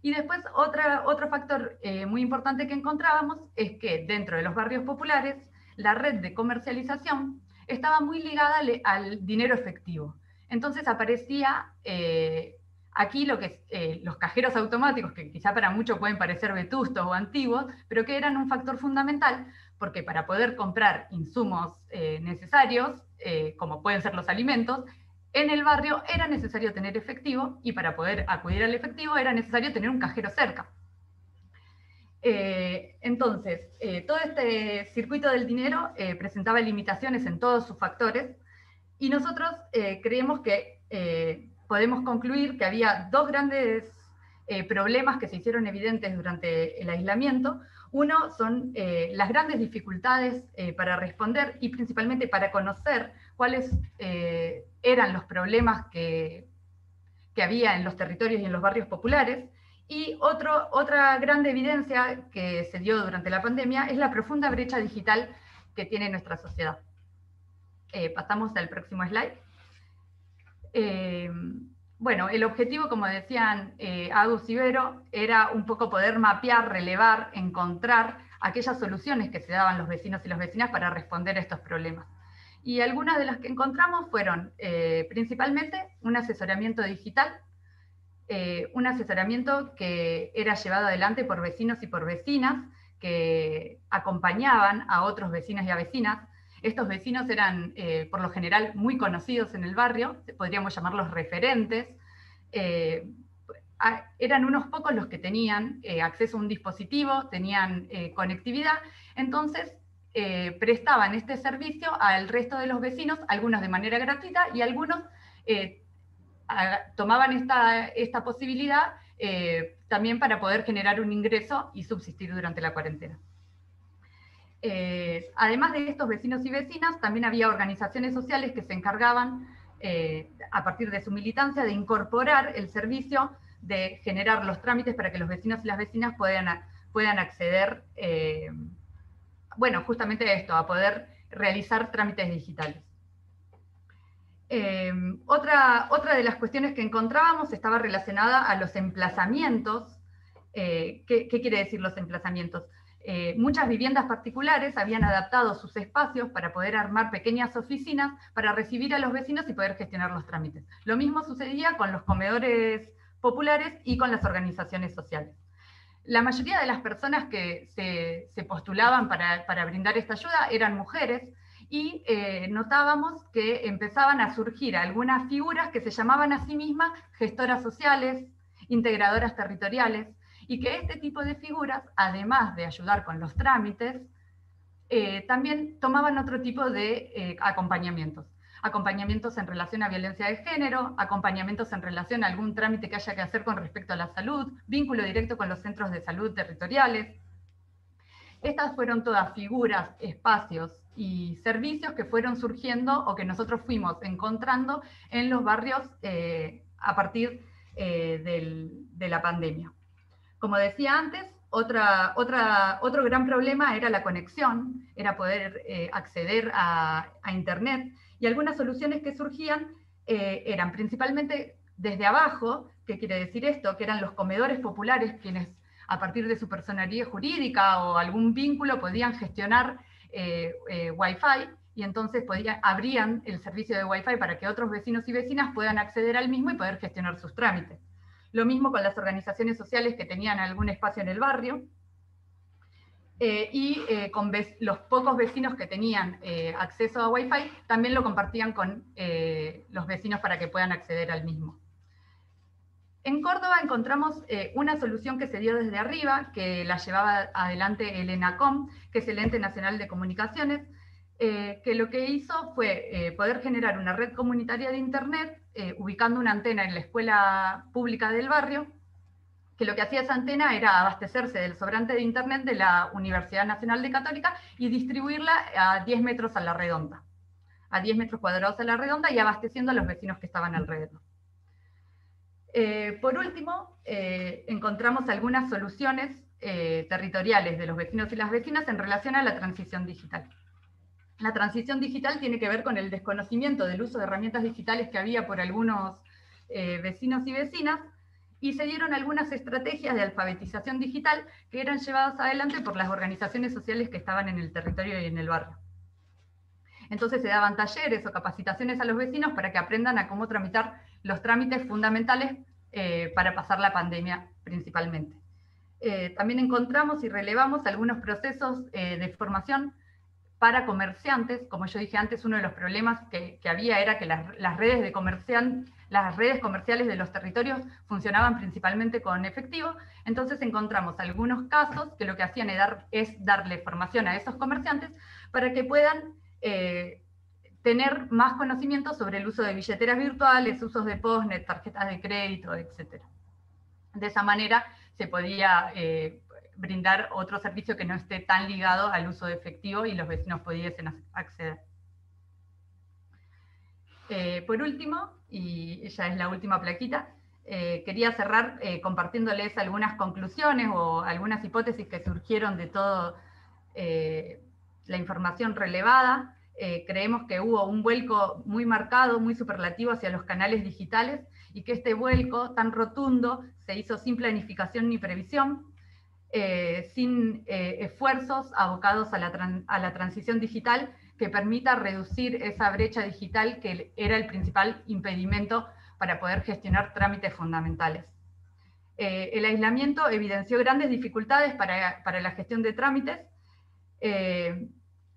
Y después otro factor muy importante que encontrábamos es que dentro de los barrios populares la red de comercialización estaba muy ligada al dinero efectivo. Entonces aparecía aquí lo que es, los cajeros automáticos, que quizá para muchos pueden parecer vetustos o antiguos, pero que eran un factor fundamental, porque para poder comprar insumos necesarios, como pueden ser los alimentos, en el barrio era necesario tener efectivo, y para poder acudir al efectivo era necesario tener un cajero cerca. Entonces, todo este circuito del dinero presentaba limitaciones en todos sus factores, y nosotros creemos que podemos concluir que había dos grandes problemas que se hicieron evidentes durante el aislamiento. Uno son las grandes dificultades para responder y principalmente para conocer cuáles eran los problemas que había en los territorios y en los barrios populares. Y otra gran evidencia que se dio durante la pandemia es la profunda brecha digital que tiene nuestra sociedad. Pasamos al próximo slide. Bueno, el objetivo, como decían Agus y Vero, era un poco poder mapear, relevar, encontrar aquellas soluciones que se daban los vecinos y las vecinas para responder a estos problemas. Y algunas de las que encontramos fueron principalmente un asesoramiento digital, un asesoramiento que era llevado adelante por vecinos y por vecinas que acompañaban a otros vecinos y a vecinas. Estos vecinos eran, por lo general, muy conocidos en el barrio, podríamos llamarlos referentes. Eran unos pocos los que tenían acceso a un dispositivo, tenían conectividad, entonces prestaban este servicio al resto de los vecinos, algunos de manera gratuita y algunos tomaban esta posibilidad también para poder generar un ingreso y subsistir durante la cuarentena. Además de estos vecinos y vecinas, también había organizaciones sociales que se encargaban, a partir de su militancia, de incorporar el servicio, de generar los trámites para que los vecinos y las vecinas puedan acceder, bueno, justamente a esto, a poder realizar trámites digitales. Otra de las cuestiones que encontrábamos estaba relacionada a los emplazamientos. ¿Qué quiere decir los emplazamientos? Muchas viviendas particulares habían adaptado sus espacios para poder armar pequeñas oficinas para recibir a los vecinos y poder gestionar los trámites. Lo mismo sucedía con los comedores populares y con las organizaciones sociales. La mayoría de las personas que se postulaban para brindar esta ayuda eran mujeres, y notábamos que empezaban a surgir algunas figuras que se llamaban a sí mismas gestoras sociales, integradoras territoriales, y que este tipo de figuras, además de ayudar con los trámites, también tomaban otro tipo de acompañamientos. Acompañamientos en relación a violencia de género, acompañamientos en relación a algún trámite que haya que hacer con respecto a la salud, vínculo directo con los centros de salud territoriales. Estas fueron todas figuras, espacios y servicios que fueron surgiendo o que nosotros fuimos encontrando en los barrios a partir de la pandemia. Como decía antes, otro gran problema era la conexión, era poder acceder a Internet, y algunas soluciones que surgían eran principalmente desde abajo. ¿Qué quiere decir esto? Que eran los comedores populares quienes, a partir de su personería jurídica o algún vínculo, podían gestionar Wi-Fi, y entonces abrían el servicio de Wi-Fi para que otros vecinos y vecinas puedan acceder al mismo y poder gestionar sus trámites. Lo mismo con las organizaciones sociales que tenían algún espacio en el barrio, y con los pocos vecinos que tenían acceso a Wi-Fi, también lo compartían con los vecinos para que puedan acceder al mismo. En Córdoba encontramos una solución que se dio desde arriba, que la llevaba adelante el ENACOM, que es el Ente Nacional de Comunicaciones, que lo que hizo fue poder generar una red comunitaria de Internet, ubicando una antena en la escuela pública del barrio, que lo que hacía esa antena era abastecerse del sobrante de Internet de la Universidad Nacional de Católica y distribuirla a 10 metros a la redonda, a 10 metros cuadrados a la redonda, y abasteciendo a los vecinos que estaban alrededor. Por último, encontramos algunas soluciones territoriales de los vecinos y las vecinas en relación a la transición digital. La transición digital tiene que ver con el desconocimiento del uso de herramientas digitales que había por algunos vecinos y vecinas, y se dieron algunas estrategias de alfabetización digital que eran llevadas adelante por las organizaciones sociales que estaban en el territorio y en el barrio. Entonces se daban talleres o capacitaciones a los vecinos para que aprendan a cómo tramitar los trámites fundamentales para pasar la pandemia principalmente. También encontramos y relevamos algunos procesos de formación para comerciantes. Como yo dije antes, uno de los problemas que había era que las redes comerciales de los territorios funcionaban principalmente con efectivo. Entonces encontramos algunos casos que lo que hacían es darle formación a esos comerciantes para que puedan tener más conocimiento sobre el uso de billeteras virtuales, usos de postnet, tarjetas de crédito, etc. De esa manera se podía brindar otro servicio que no esté tan ligado al uso de efectivo y los vecinos pudiesen acceder. Por último, y ya es la última plaquita, quería cerrar compartiéndoles algunas conclusiones o algunas hipótesis que surgieron de toda la información relevada. Creemos que hubo un vuelco muy marcado, muy superlativo hacia los canales digitales, y que este vuelco tan rotundo se hizo sin planificación ni previsión, sin esfuerzos abocados a la transición digital que permita reducir esa brecha digital que era el principal impedimento para poder gestionar trámites fundamentales. El aislamiento evidenció grandes dificultades para la gestión de trámites,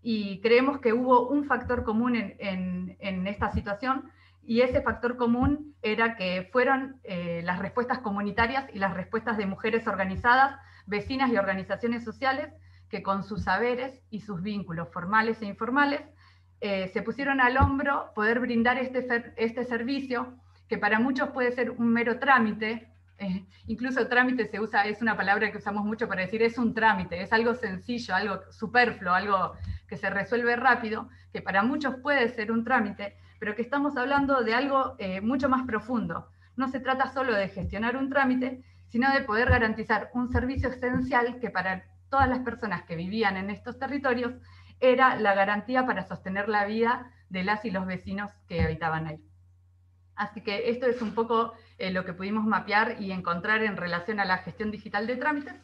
y creemos que hubo un factor común en esta situación, y ese factor común era que fueron las respuestas comunitarias y las respuestas de mujeres organizadas, vecinas y organizaciones sociales, que con sus saberes y sus vínculos formales e informales se pusieron al hombro poder brindar este servicio, que para muchos puede ser un mero trámite. Incluso trámite es una palabra que usamos mucho para decir es un trámite, es algo sencillo, algo superfluo, algo que se resuelve rápido, que para muchos puede ser un trámite, pero que estamos hablando de algo mucho más profundo. No se trata solo de gestionar un trámite, sino de poder garantizar un servicio esencial que para todas las personas que vivían en estos territorios era la garantía para sostener la vida de las y los vecinos que habitaban ahí. Así que esto es un poco lo que pudimos mapear y encontrar en relación a la gestión digital de trámites.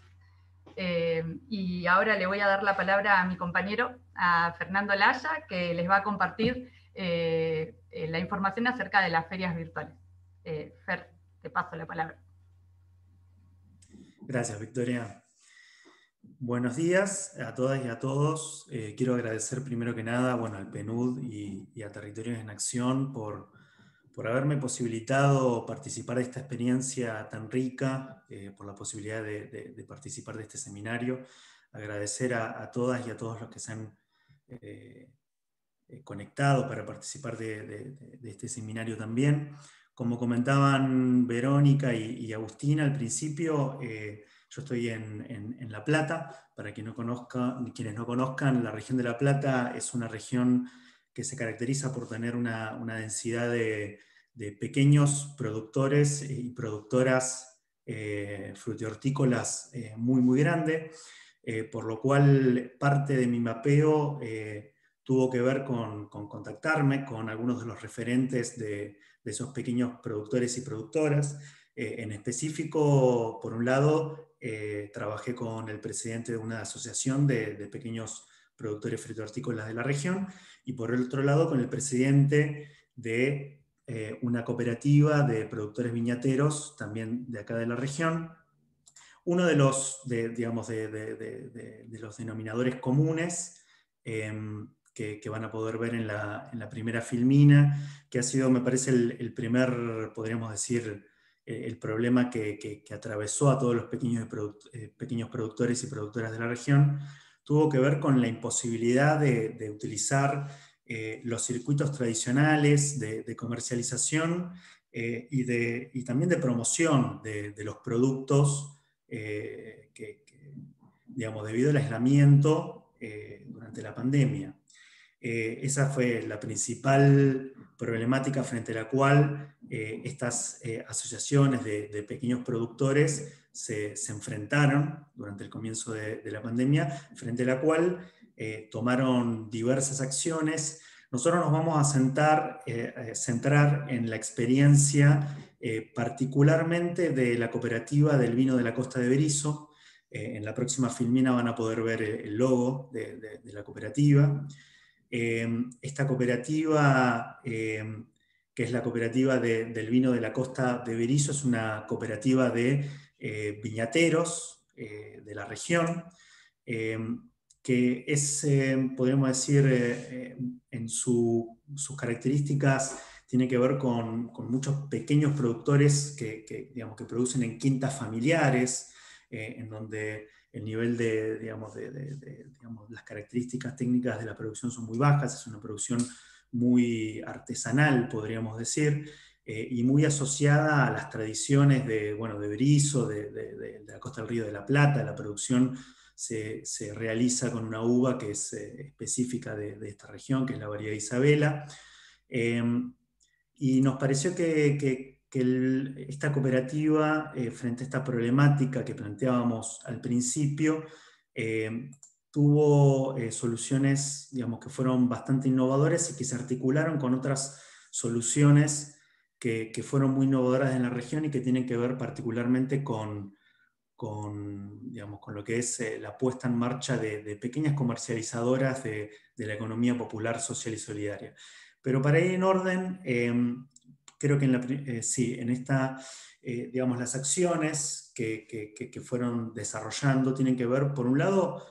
Y ahora le voy a dar la palabra a mi compañero, a Fernando Laya, que les va a compartir la información acerca de las ferias virtuales. Fer, te paso la palabra. Gracias, Victoria. Buenos días a todas y a todos. Quiero agradecer primero que nada, al PNUD y a Territorios en Acción por haberme posibilitado participar de esta experiencia tan rica, por la posibilidad de participar de este seminario. Agradecer a todas y a todos los que se han conectado para participar de este seminario también. Como comentaban Verónica y Agustina al principio, yo estoy en La Plata. Para quienes no conozcan, la región de La Plata es una región que se caracteriza por tener una densidad de pequeños productores y productoras frutihortícolas muy, muy grande, por lo cual parte de mi mapeo tuvo que ver con contactarme con algunos de los referentes de esos pequeños productores y productoras. En específico, por un lado, trabajé con el presidente de una asociación de pequeños productores frutihortícolas de la región, y por el otro lado con el presidente de una cooperativa de productores viñateros, también de acá de la región. Uno de los, de los denominadores comunes que van a poder ver en la primera filmina, que ha sido, me parece, el primer, podríamos decir, el problema que atravesó a todos los pequeños productores y productoras de la región, tuvo que ver con la imposibilidad de utilizar los circuitos tradicionales de comercialización y también de promoción de los productos digamos, debido al aislamiento durante la pandemia. Esa fue la principal problemática frente a la cual estas asociaciones de pequeños productores se enfrentaron durante el comienzo de la pandemia, frente a la cual tomaron diversas acciones. Nosotros nos vamos a centrar en la experiencia particularmente de la cooperativa del vino de la Costa de Berisso. En la próxima filmina van a poder ver el logo de la cooperativa. Esta cooperativa, que es la cooperativa del vino de la Costa de Berisso, es una cooperativa de viñateros de la región, que es, podríamos decir, en sus características tiene que ver con muchos pequeños productores digamos, que producen en quintas familiares, en donde el nivel digamos, las características técnicas de la producción son muy bajas, es una producción muy artesanal, podríamos decir, y muy asociada a las tradiciones de Berisso, de la costa del Río de la Plata. La producción se realiza con una uva que es específica de esta región, que es la variedad Isabela. Y nos pareció que esta cooperativa, frente a esta problemática que planteábamos al principio, tuvo soluciones, digamos, que fueron bastante innovadoras y que se articularon con otras soluciones que fueron muy innovadoras en la región y que tienen que ver particularmente con lo que es la puesta en marcha de pequeñas comercializadoras de la economía popular, social y solidaria. Pero para ir en orden, creo que en esta, digamos, las acciones que fueron desarrollando tienen que ver, por un lado,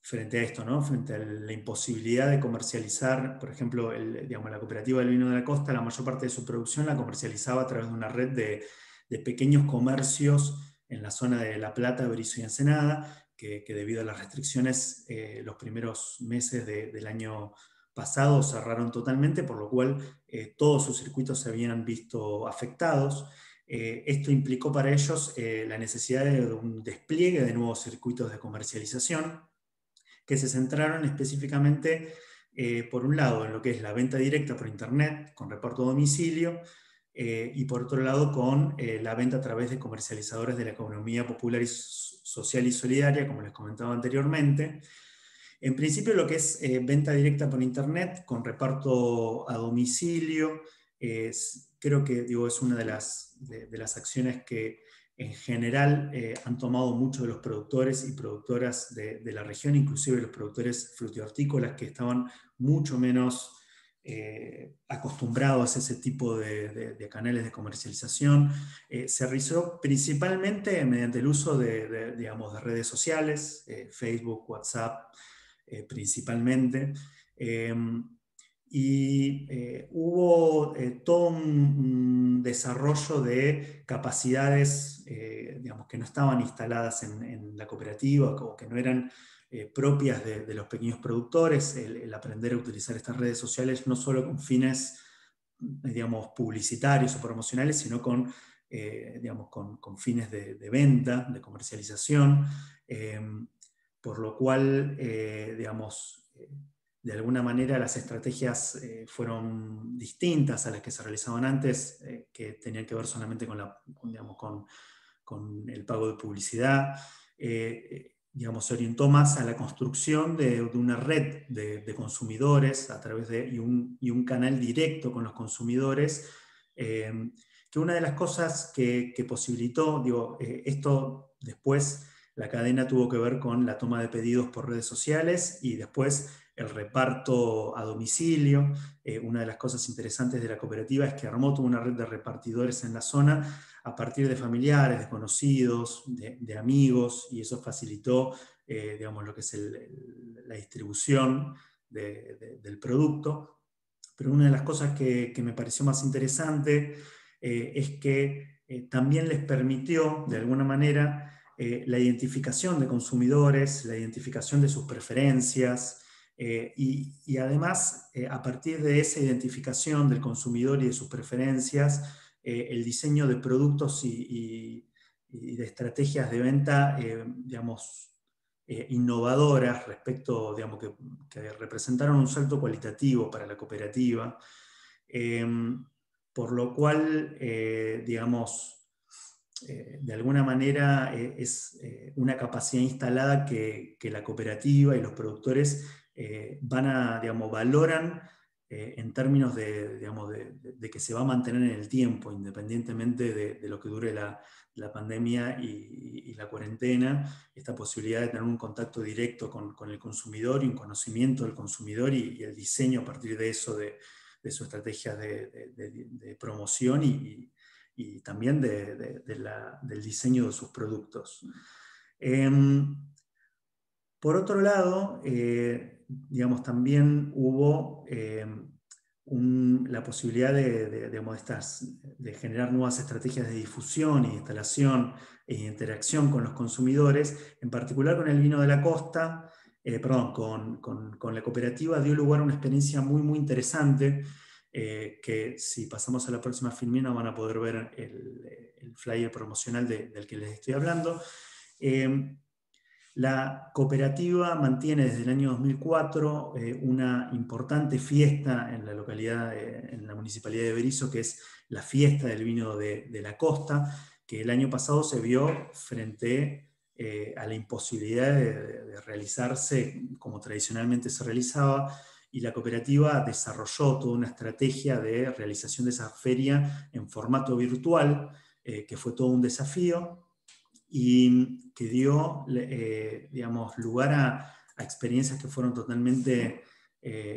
frente a esto, ¿no? Frente a la imposibilidad de comercializar, por ejemplo, digamos, la cooperativa del vino de la Costa, la mayor parte de su producción la comercializaba a través de una red de pequeños comercios en la zona de La Plata, Berisso y Ensenada, que debido a las restricciones los primeros meses del año pasado cerraron totalmente, por lo cual todos sus circuitos se habían visto afectados. Esto implicó para ellos la necesidad de un despliegue de nuevos circuitos de comercialización que se centraron específicamente, por un lado, en lo que es la venta directa por Internet, con reparto a domicilio, y por otro lado, con la venta a través de comercializadores de la economía popular y social y solidaria, como les comentaba anteriormente. En principio, lo que es venta directa por Internet, con reparto a domicilio, creo que es una de las acciones que en general han tomado muchos de los productores y productoras de la región, inclusive los productores frutihortícolas que estaban mucho menos acostumbrados a ese tipo de canales de comercialización. Se realizó principalmente mediante el uso digamos, de redes sociales, Facebook, WhatsApp, principalmente, y hubo todo un desarrollo de capacidades digamos, que no estaban instaladas en la cooperativa o que no eran propias de los pequeños productores, el aprender a utilizar estas redes sociales no solo con fines, digamos, publicitarios o promocionales, sino digamos, con fines de venta, de comercialización, por lo cual, digamos, de alguna manera las estrategias fueron distintas a las que se realizaban antes, que tenían que ver solamente digamos, con el pago de publicidad. Digamos, se orientó más a la construcción de una red de consumidores a través y un canal directo con los consumidores, que una de las cosas que posibilitó, esto después la cadena tuvo que ver con la toma de pedidos por redes sociales y después el reparto a domicilio. Una de las cosas interesantes de la cooperativa es que armó toda una red de repartidores en la zona a partir de familiares, de conocidos, de amigos, y eso facilitó digamos, lo que es la distribución del producto. Pero una de las cosas que me pareció más interesante es que también les permitió, de alguna manera, la identificación de consumidores, la identificación de sus preferencias, y además, a partir de esa identificación del consumidor y de sus preferencias, el diseño de productos y de estrategias de venta, digamos, innovadoras respecto, digamos, que representaron un salto cualitativo para la cooperativa, por lo cual, digamos, de alguna manera es una capacidad instalada que la cooperativa y los productores digamos, valoran en términos digamos, de que se va a mantener en el tiempo, independientemente de lo que dure la pandemia y la cuarentena, esta posibilidad de tener un contacto directo con el consumidor y un conocimiento del consumidor y el diseño a partir de eso, de su estrategia de promoción y también del diseño de sus productos. Por otro lado, digamos, también hubo la posibilidad de generar nuevas estrategias de difusión y instalación e interacción con los consumidores, en particular con el vino de la costa, con la cooperativa dio lugar a una experiencia muy, muy interesante, que si pasamos a la próxima filmina van a poder ver el flyer promocional del que les estoy hablando. La cooperativa mantiene desde el año 2004 una importante fiesta en la localidad, en la municipalidad de Berisso, que es la fiesta del vino de la costa, que el año pasado se vio frente a la imposibilidad de realizarse como tradicionalmente se realizaba, y la cooperativa desarrolló toda una estrategia de realización de esa feria en formato virtual, que fue todo un desafío, y que dio digamos, lugar a experiencias que fueron totalmente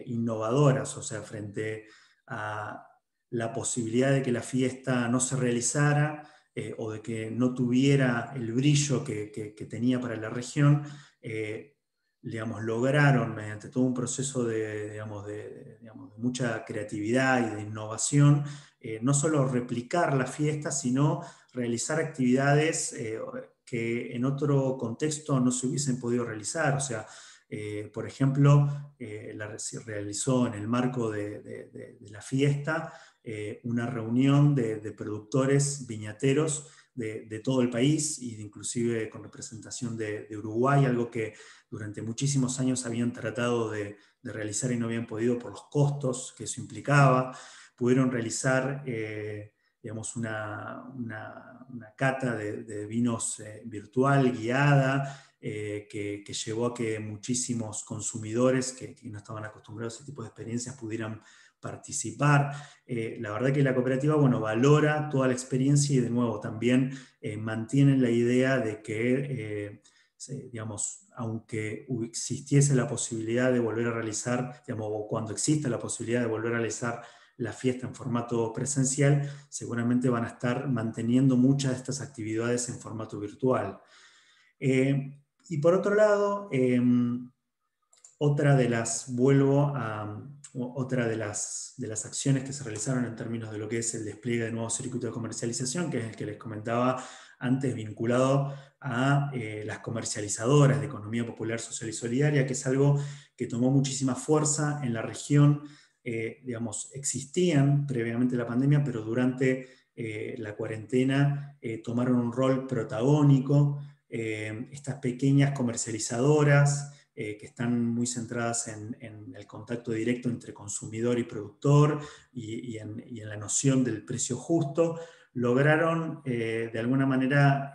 innovadoras, o sea, frente a la posibilidad de que la fiesta no se realizara o de que no tuviera el brillo que tenía para la región, digamos, lograron, mediante todo un proceso de mucha creatividad y de innovación, no solo replicar la fiesta, sino realizar actividades que en otro contexto no se hubiesen podido realizar. O sea, por ejemplo, se realizó en el marco de la fiesta una reunión de productores viñateros de todo el país, y inclusive con representación de Uruguay, algo que durante muchísimos años habían tratado de realizar y no habían podido por los costos que eso implicaba. Pudieron realizar digamos, una cata de vinos virtual, guiada, que llevó a que muchísimos consumidores que no estaban acostumbrados a ese tipo de experiencias pudieran participar. La verdad que la cooperativa, bueno, valora toda la experiencia y de nuevo también mantiene la idea de que, digamos, aunque existiese la posibilidad de volver a realizar, digamos, o cuando exista la posibilidad de volver a realizar la fiesta en formato presencial, seguramente van a estar manteniendo muchas de estas actividades en formato virtual. Y por otro lado, otra de las acciones que se realizaron en términos de lo que es el despliegue de nuevos circuitos de comercialización, que es el que les comentaba antes, vinculado a las comercializadoras de economía popular, social y solidaria, que es algo que tomó muchísima fuerza en la región. Digamos, existían previamente la pandemia, pero durante la cuarentena tomaron un rol protagónico. Estas pequeñas comercializadoras que están muy centradas en el contacto directo entre consumidor y productor y en la noción del precio justo, lograron de alguna manera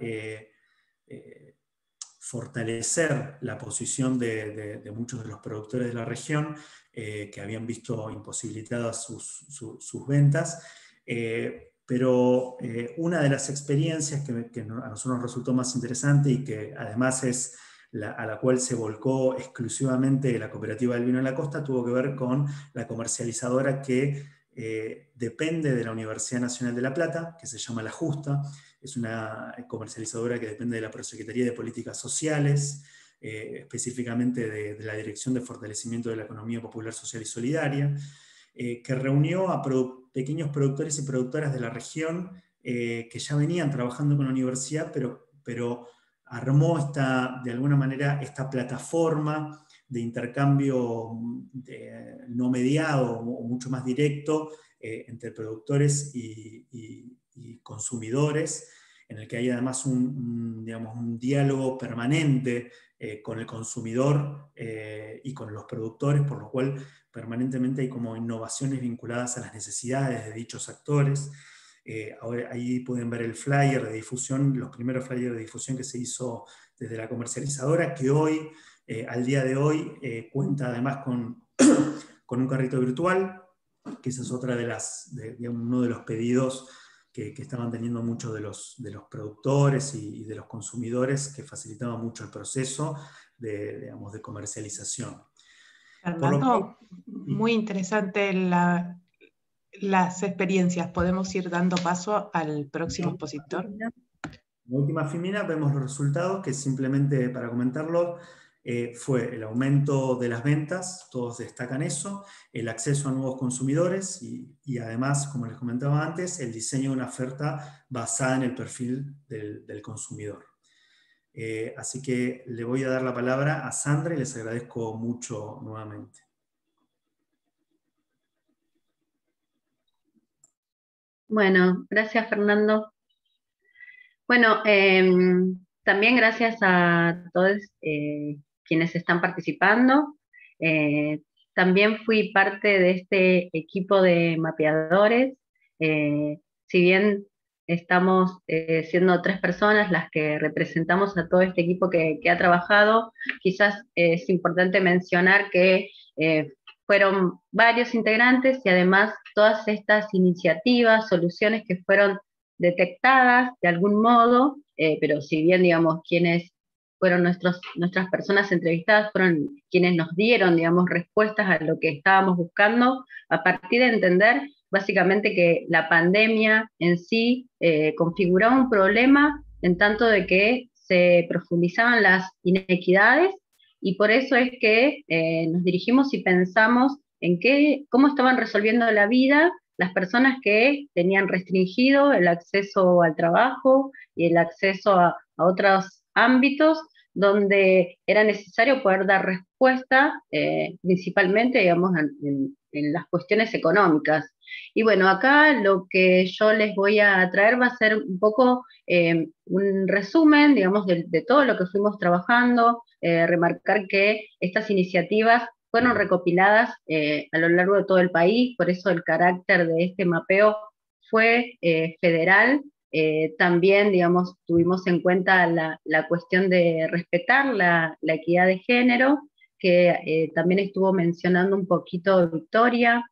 fortalecer la posición de muchos de los productores de la región que habían visto imposibilitadas sus ventas. Pero una de las experiencias que a nosotros nos resultó más interesante y que además es a la cual se volcó exclusivamente la Cooperativa del Vino de la Costa, tuvo que ver con la comercializadora que depende de la Universidad Nacional de La Plata, que se llama La Justa. Es una comercializadora que depende de la Prosecretaría de Políticas Sociales, específicamente de la Dirección de Fortalecimiento de la Economía Popular, Social y Solidaria, que reunió a pequeños productores y productoras de la región que ya venían trabajando con la universidad, pero armó de alguna manera esta plataforma de intercambio no mediado o mucho más directo entre productores y consumidores, en el que hay además digamos, un diálogo permanente con el consumidor y con los productores, por lo cual permanentemente hay como innovaciones vinculadas a las necesidades de dichos actores. Ahora ahí pueden ver el flyer de difusión, los primeros flyers de difusión que se hizo desde la comercializadora, que hoy, al día de hoy, cuenta además con un carrito virtual, que esa es otra de uno de los pedidos que estaban teniendo muchos de los productores y de los consumidores, que facilitaba mucho el proceso digamos, de comercialización. Fernando, muy interesante las experiencias. ¿Podemos ir dando paso al próximo expositor? En la última filmina vemos los resultados, que simplemente para comentarlo, fue el aumento de las ventas, todos destacan eso, el acceso a nuevos consumidores y además, como les comentaba antes, el diseño de una oferta basada en el perfil del consumidor. Así que le voy a dar la palabra a Sandra y les agradezco mucho nuevamente. Bueno, gracias Fernando. Bueno, también gracias a todos quienes están participando. También fui parte de este equipo de mapeadores. Si bien estamos siendo 3 personas las que representamos a todo este equipo que ha trabajado, quizás es importante mencionar que fueron varios integrantes y además todas estas iniciativas, soluciones que fueron detectadas de algún modo, pero si bien, digamos, quienes fueron nuestras personas entrevistadas fueron quienes nos dieron, digamos, respuestas a lo que estábamos buscando, a partir de entender básicamente que la pandemia en sí configuraba un problema en tanto de que se profundizaban las inequidades, y por eso es que nos dirigimos y pensamos en cómo estaban resolviendo la vida las personas que tenían restringido el acceso al trabajo y el acceso a otros ámbitos donde era necesario poder dar respuesta, principalmente, digamos, en las cuestiones económicas. Y bueno, acá lo que yo les voy a traer va a ser un poco un resumen, digamos, de todo lo que fuimos trabajando, remarcar que estas iniciativas fueron recopiladas a lo largo de todo el país, por eso el carácter de este mapeo fue federal. También, digamos, tuvimos en cuenta la cuestión de respetar la equidad de género, que también estuvo mencionando un poquito Victoria,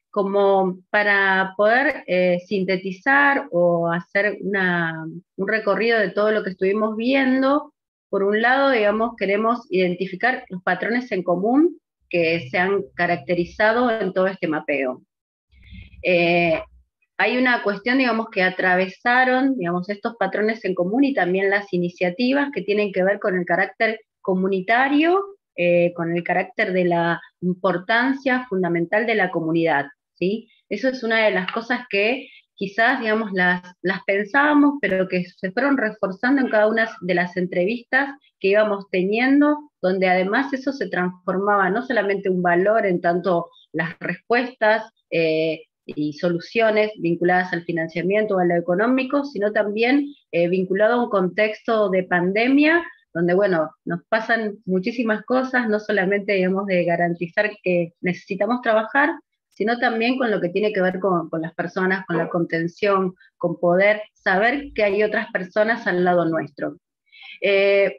como para poder sintetizar o hacer un recorrido de todo lo que estuvimos viendo. Por un lado, digamos, queremos identificar los patrones en común que se han caracterizado en todo este mapeo. Hay una cuestión, digamos, que atravesaron, digamos, estos patrones en común y también las iniciativas que tienen que ver con el carácter comunitario, con el carácter de la importancia fundamental de la comunidad, ¿sí? Eso es una de las cosas que quizás, digamos, las pensábamos, pero que se fueron reforzando en cada una de las entrevistas que íbamos teniendo, donde además eso se transformaba no solamente un valor en tanto las respuestas y soluciones vinculadas al financiamiento o a lo económico, sino también vinculado a un contexto de pandemia, donde, bueno, nos pasan muchísimas cosas, no solamente, digamos, de garantizar que necesitamos trabajar, sino también con lo que tiene que ver con las personas, con la contención, con poder saber que hay otras personas al lado nuestro.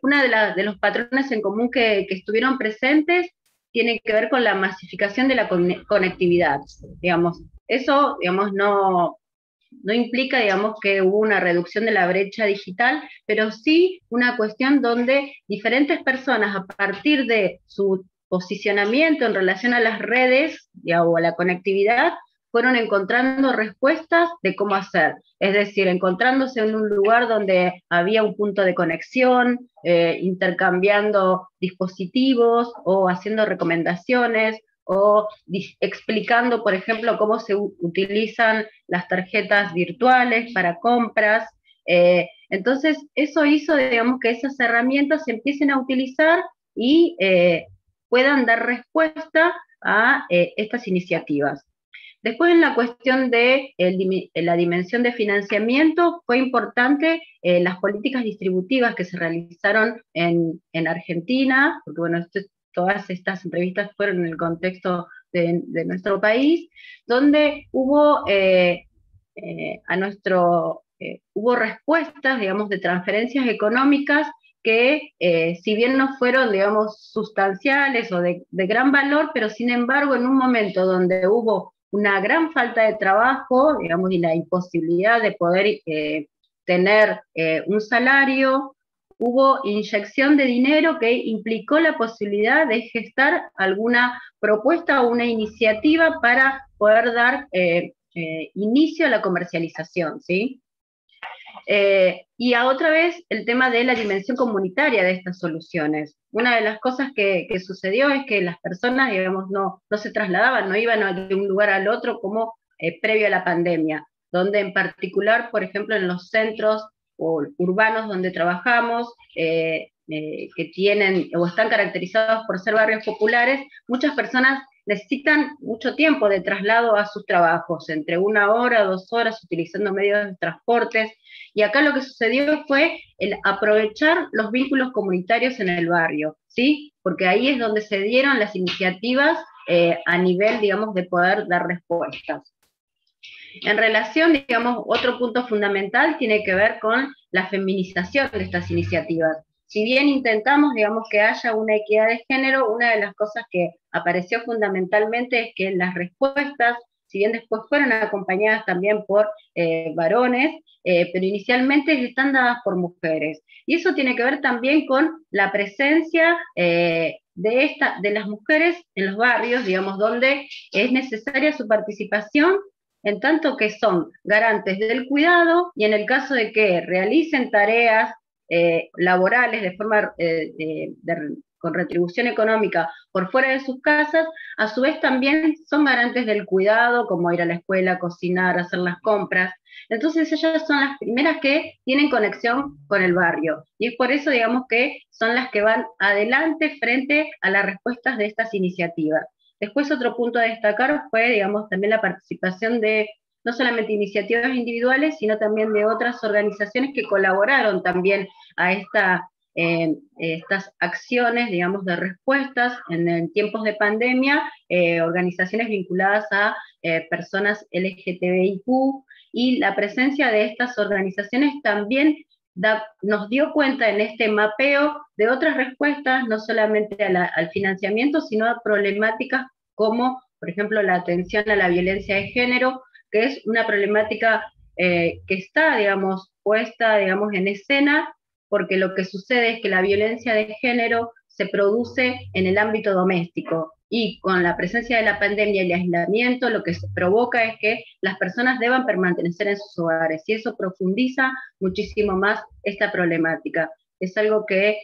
Una de los patrones en común que estuvieron presentes tiene que ver con la masificación de la conectividad, digamos. Eso, digamos, no implica, digamos, que hubo una reducción de la brecha digital, pero sí una cuestión donde diferentes personas, a partir de su posicionamiento en relación a las redes o a la conectividad, fueron encontrando respuestas de cómo hacer. Es decir, encontrándose en un lugar donde había un punto de conexión, intercambiando dispositivos o haciendo recomendaciones, o explicando, por ejemplo, cómo se utilizan las tarjetas virtuales para compras. Entonces, eso hizo, digamos, que esas herramientas se empiecen a utilizar y puedan dar respuesta a estas iniciativas. Después, en la cuestión de la dimensión de financiamiento, fue importante las políticas distributivas que se realizaron en Argentina, porque bueno, todas estas entrevistas fueron en el contexto de nuestro país, donde hubo hubo respuestas, digamos, de transferencias económicas que si bien no fueron, digamos, sustanciales o de gran valor, pero sin embargo en un momento donde hubo una gran falta de trabajo, digamos, y la imposibilidad de poder tener un salario, hubo inyección de dinero que implicó la posibilidad de gestar alguna propuesta o una iniciativa para poder dar inicio a la comercialización, ¿sí? Y a otra vez el tema de la dimensión comunitaria de estas soluciones. Una de las cosas que sucedió es que las personas, digamos, no se trasladaban, no iban de un lugar al otro como previo a la pandemia, donde en particular, por ejemplo, en los centros urbanos donde trabajamos, que tienen o están caracterizados por ser barrios populares, muchas personas necesitan mucho tiempo de traslado a sus trabajos, entre 1 hora, 2 horas, utilizando medios de transportes. Y acá lo que sucedió fue el aprovechar los vínculos comunitarios en el barrio, ¿sí? Porque ahí es donde se dieron las iniciativas a nivel, digamos, de poder dar respuestas. En relación, digamos, otro punto fundamental tiene que ver con la feminización de estas iniciativas. Si bien intentamos, digamos, que haya una equidad de género, una de las cosas que apareció fundamentalmente es que las respuestas, si bien después fueron acompañadas también por varones, pero inicialmente están dadas por mujeres. Y eso tiene que ver también con la presencia de las mujeres en los barrios, digamos, donde es necesaria su participación, en tanto que son garantes del cuidado, y en el caso de que realicen tareas laborales de forma con retribución económica por fuera de sus casas, a su vez también son garantes del cuidado, como ir a la escuela, cocinar, hacer las compras. Entonces ellas son las primeras que tienen conexión con el barrio, y es por eso, digamos, que son las que van adelante frente a las respuestas de estas iniciativas. Después, otro punto a destacar fue, digamos, también la participación de no solamente iniciativas individuales, sino también de otras organizaciones que colaboraron también a estas acciones, digamos, de respuestas en tiempos de pandemia, organizaciones vinculadas a personas LGTBIQ, y la presencia de estas organizaciones también nos dio cuenta en este mapeo de otras respuestas, no solamente al financiamiento, sino a problemáticas como, por ejemplo, la atención a la violencia de género, que es una problemática que está, digamos, puesta, digamos, en escena, porque lo que sucede es que la violencia de género se produce en el ámbito doméstico, y con la presencia de la pandemia y el aislamiento, lo que se provoca es que las personas deban permanecer en sus hogares, y eso profundiza muchísimo más esta problemática. Es algo que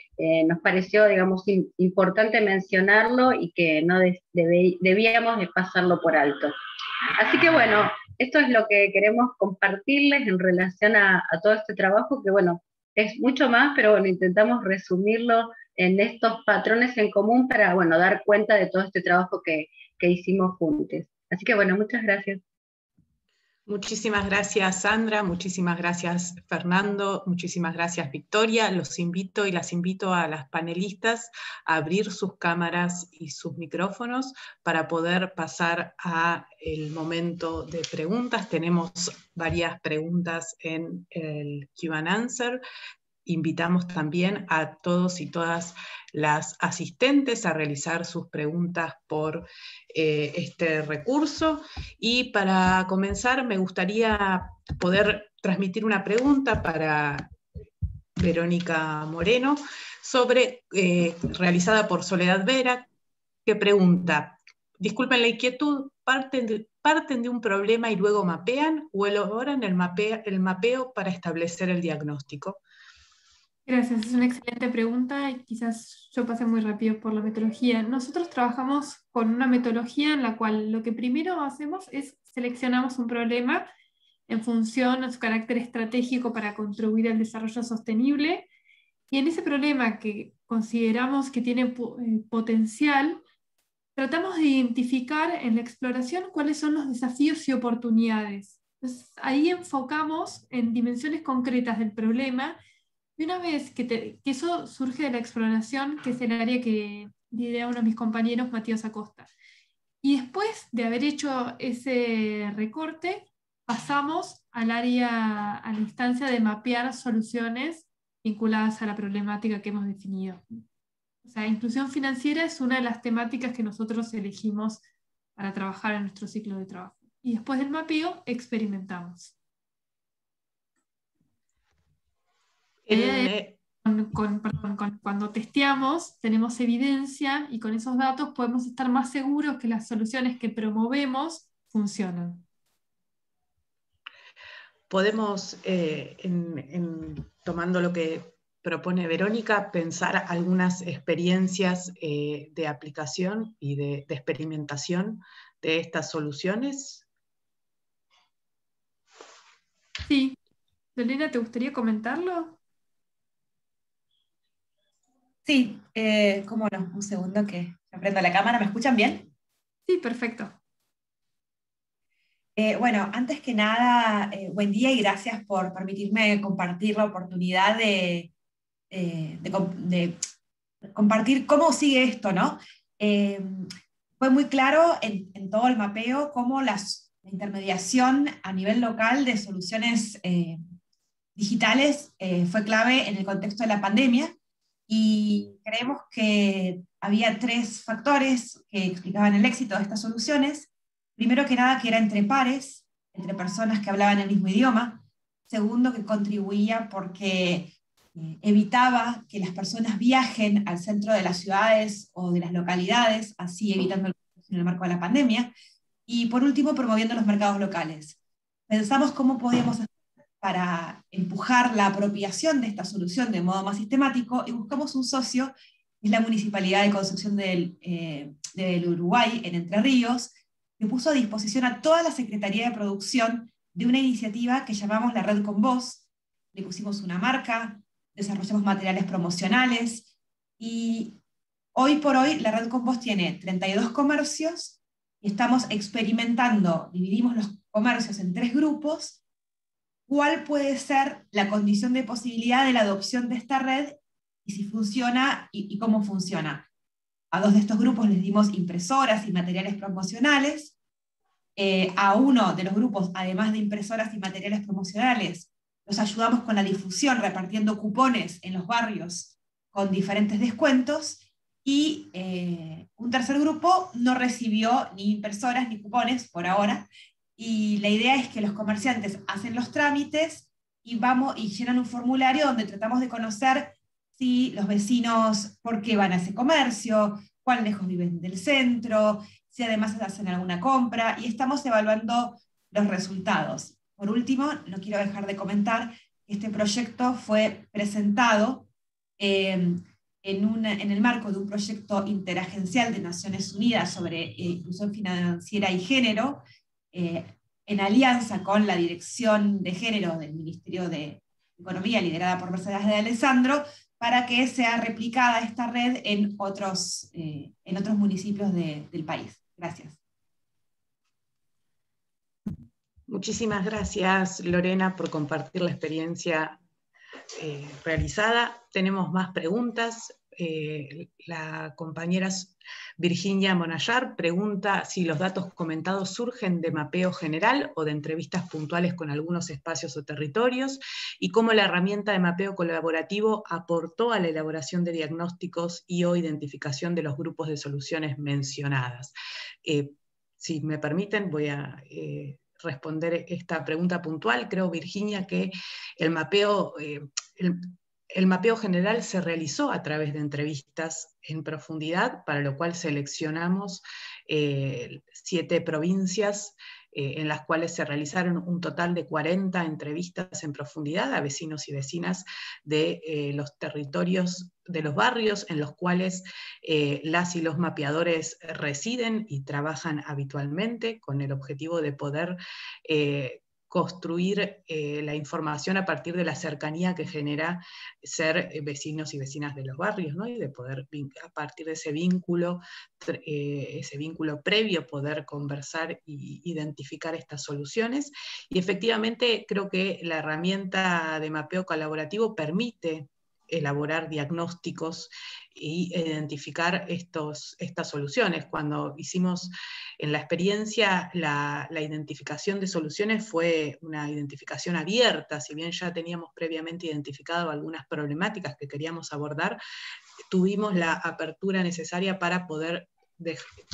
nos pareció, digamos, importante mencionarlo, y que no debíamos de pasarlo por alto. Así que bueno, esto es lo que queremos compartirles en relación a todo este trabajo, que bueno, es mucho más, pero bueno, intentamos resumirlo en estos patrones en común para, bueno, dar cuenta de todo este trabajo que hicimos juntos. Así que bueno, muchas gracias. Muchísimas gracias, Sandra, muchísimas gracias, Fernando, muchísimas gracias, Victoria. Los invito y las invito a las panelistas a abrir sus cámaras y sus micrófonos para poder pasar al momento de preguntas. Tenemos varias preguntas en el Q&A. Invitamos también a todos y todas las asistentes a realizar sus preguntas por este recurso. Y para comenzar, me gustaría poder transmitir una pregunta para Verónica Moreno, realizada por Soledad Vera, que pregunta: disculpen la inquietud, ¿parten de un problema y luego mapean, o elaboran el mapeo para establecer el diagnóstico? Gracias, es una excelente pregunta, y quizás yo pasé muy rápido por la metodología. Nosotros trabajamos con una metodología en la cual lo que primero hacemos es seleccionamos un problema en función a su carácter estratégico para contribuir al desarrollo sostenible. Y en ese problema que consideramos que tiene potencial, tratamos de identificar en la exploración cuáles son los desafíos y oportunidades. Entonces, ahí enfocamos en dimensiones concretas del problema, y una vez que eso surge de la exploración, que es el área que lidera uno de mis compañeros, Matías Acosta. Y después de haber hecho ese recorte, pasamos al área, a la instancia de mapear soluciones vinculadas a la problemática que hemos definido. O sea, inclusión financiera es una de las temáticas que nosotros elegimos para trabajar en nuestro ciclo de trabajo. Y después del mapeo, experimentamos. Cuando testeamos, tenemos evidencia y con esos datos podemos estar más seguros que las soluciones que promovemos funcionan. Podemos, tomando lo que propone Verónica, pensar algunas experiencias de aplicación y de experimentación de estas soluciones. Sí. Lorena, ¿te gustaría comentarlo? Sí, cómo no, un segundo que prendo la cámara. ¿Me escuchan bien? Sí, perfecto. Bueno, antes que nada, buen día y gracias por permitirme compartir la oportunidad de compartir cómo sigue esto, ¿no? Fue muy claro en todo el mapeo cómo la intermediación a nivel local de soluciones digitales fue clave en el contexto de la pandemia, y creemos que había 3 factores que explicaban el éxito de estas soluciones. Primero que nada, que era entre pares, entre personas que hablaban el mismo idioma. Segundo, que contribuía porque evitaba que las personas viajen al centro de las ciudades o de las localidades, así evitando el en el marco de la pandemia. Y por último, promoviendo los mercados locales. Pensamos cómo podíamos hacer para empujar la apropiación de esta solución de modo más sistemático, y buscamos un socio, que es la Municipalidad de Concepción del Uruguay, en Entre Ríos, que puso a disposición a toda la Secretaría de Producción de una iniciativa que llamamos la Red con Voz. Le pusimos una marca, desarrollamos materiales promocionales, y hoy por hoy la Red con Voz tiene 32 comercios, y estamos experimentando, dividimos los comercios en 3 grupos, cuál puede ser la condición de posibilidad de la adopción de esta red, y si funciona y cómo funciona. A 2 de estos grupos les dimos impresoras y materiales promocionales. A uno de los grupos, además de impresoras y materiales promocionales, los ayudamos con la difusión, repartiendo cupones en los barrios con diferentes descuentos. Y un tercer grupo no recibió ni impresoras ni cupones por ahora, y la idea es que los comerciantes hacen los trámites y llenan un formulario donde tratamos de conocer si los vecinos, por qué van a ese comercio, cuán lejos viven del centro, si además hacen alguna compra, y estamos evaluando los resultados. Por último, no quiero dejar de comentar que este proyecto fue presentado en el marco de un proyecto interagencial de Naciones Unidas sobre inclusión financiera y género, en alianza con la Dirección de Género del Ministerio de Economía, liderada por Mercedes de Alessandro, para que sea replicada esta red en otros municipios del país. Gracias. Muchísimas gracias, Lorena, por compartir la experiencia realizada. Tenemos más preguntas. La compañera Virginia Monallar pregunta si los datos comentados surgen de mapeo general o de entrevistas puntuales con algunos espacios o territorios, y cómo la herramienta de mapeo colaborativo aportó a la elaboración de diagnósticos y o identificación de los grupos de soluciones mencionadas. Si me permiten, voy a responder esta pregunta puntual. Creo, Virginia, que el mapeo general se realizó a través de entrevistas en profundidad, para lo cual seleccionamos 7 provincias en las cuales se realizaron un total de 40 entrevistas en profundidad a vecinos y vecinas de los territorios, de los barrios en los cuales las y los mapeadores residen y trabajan habitualmente, con el objetivo de poder construir la información a partir de la cercanía que genera ser vecinos y vecinas de los barrios, ¿no? Y de poder, a partir de ese vínculo previo, poder conversar e identificar estas soluciones. Y efectivamente creo que la herramienta de mapeo colaborativo permite elaborar diagnósticos e identificar estas soluciones. Cuando hicimos en la experiencia la identificación de soluciones fue una identificación abierta, si bien ya teníamos previamente identificado algunas problemáticas que queríamos abordar, tuvimos la apertura necesaria para poder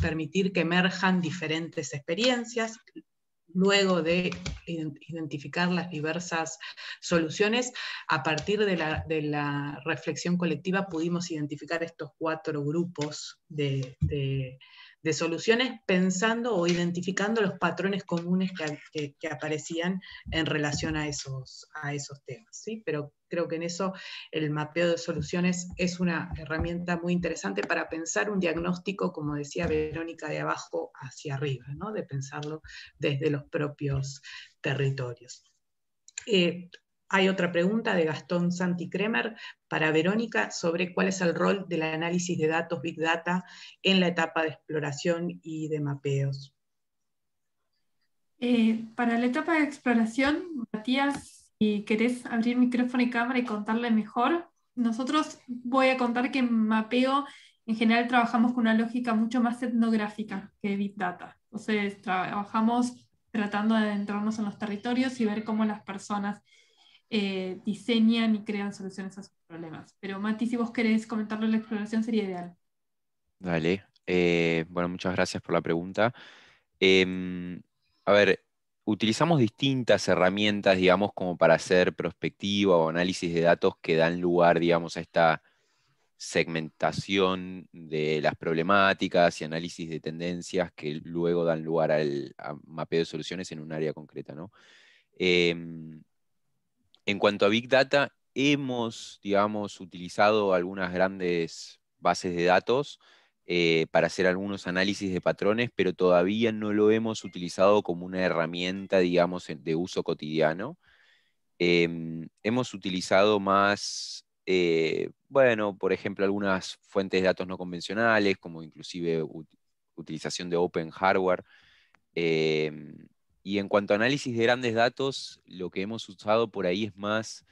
permitir que emerjan diferentes experiencias. Luego de identificar las diversas soluciones, a partir de la reflexión colectiva pudimos identificar estos 4 grupos de soluciones, pensando o identificando los patrones comunes que aparecían en relación a esos temas, ¿sí? Pero creo que en eso el mapeo de soluciones es una herramienta muy interesante para pensar un diagnóstico, como decía Verónica, de abajo hacia arriba, ¿no? De pensarlo desde los propios territorios. Hay otra pregunta de Gastón Santi Kremer para Verónica sobre cuál es el rol del análisis de datos Big Data en la etapa de exploración y de mapeos. Para la etapa de exploración, Matías, si querés abrir micrófono y cámara y contarle mejor, nosotros voy a contar que en mapeo en general trabajamos con una lógica mucho más etnográfica que Big Data. Entonces trabajamos tratando de adentrarnos en los territorios y ver cómo las personas diseñan y crean soluciones a sus problemas. Pero Mati, si vos querés comentarle la exploración sería ideal. Dale. Bueno, muchas gracias por la pregunta. A ver, utilizamos distintas herramientas, digamos, como para hacer prospectiva o análisis de datos que dan lugar, digamos, a esta segmentación de las problemáticas y análisis de tendencias que luego dan lugar a mapeo de soluciones en un área concreta, ¿no? En cuanto a Big Data, hemos, digamos, utilizado algunas grandes bases de datos para hacer algunos análisis de patrones, pero todavía no lo hemos utilizado como una herramienta, digamos, de uso cotidiano. Hemos utilizado más, bueno, por ejemplo, algunas fuentes de datos no convencionales, como inclusive utilización de Open Hardware. Y en cuanto a análisis de grandes datos, lo que hemos usado por ahí es más,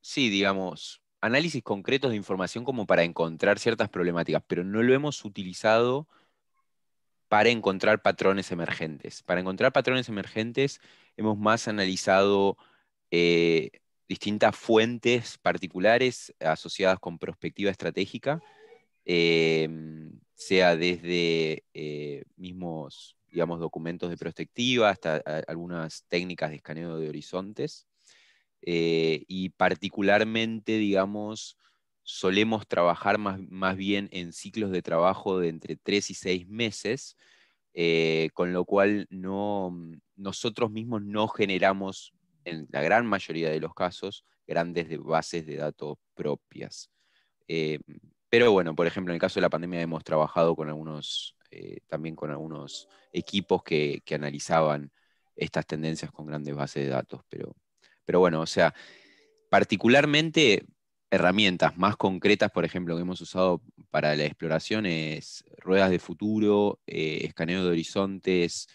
sí, digamos, análisis concretos de información como para encontrar ciertas problemáticas, pero no lo hemos utilizado para encontrar patrones emergentes. Para encontrar patrones emergentes hemos más analizado distintas fuentes particulares asociadas con prospectiva estratégica, sea desde mismos, digamos, documentos de prospectiva hasta algunas técnicas de escaneo de horizontes. Y particularmente, digamos, solemos trabajar más bien en ciclos de trabajo de entre 3 y 6 meses, con lo cual nosotros mismos no generamos, en la gran mayoría de los casos, grandes bases de datos propias. Pero bueno, por ejemplo, en el caso de la pandemia hemos trabajado con también con algunos equipos que analizaban estas tendencias con grandes bases de datos. Pero bueno, o sea, particularmente herramientas más concretas, por ejemplo, que hemos usado para la exploración es ruedas de futuro, escaneo de horizontes,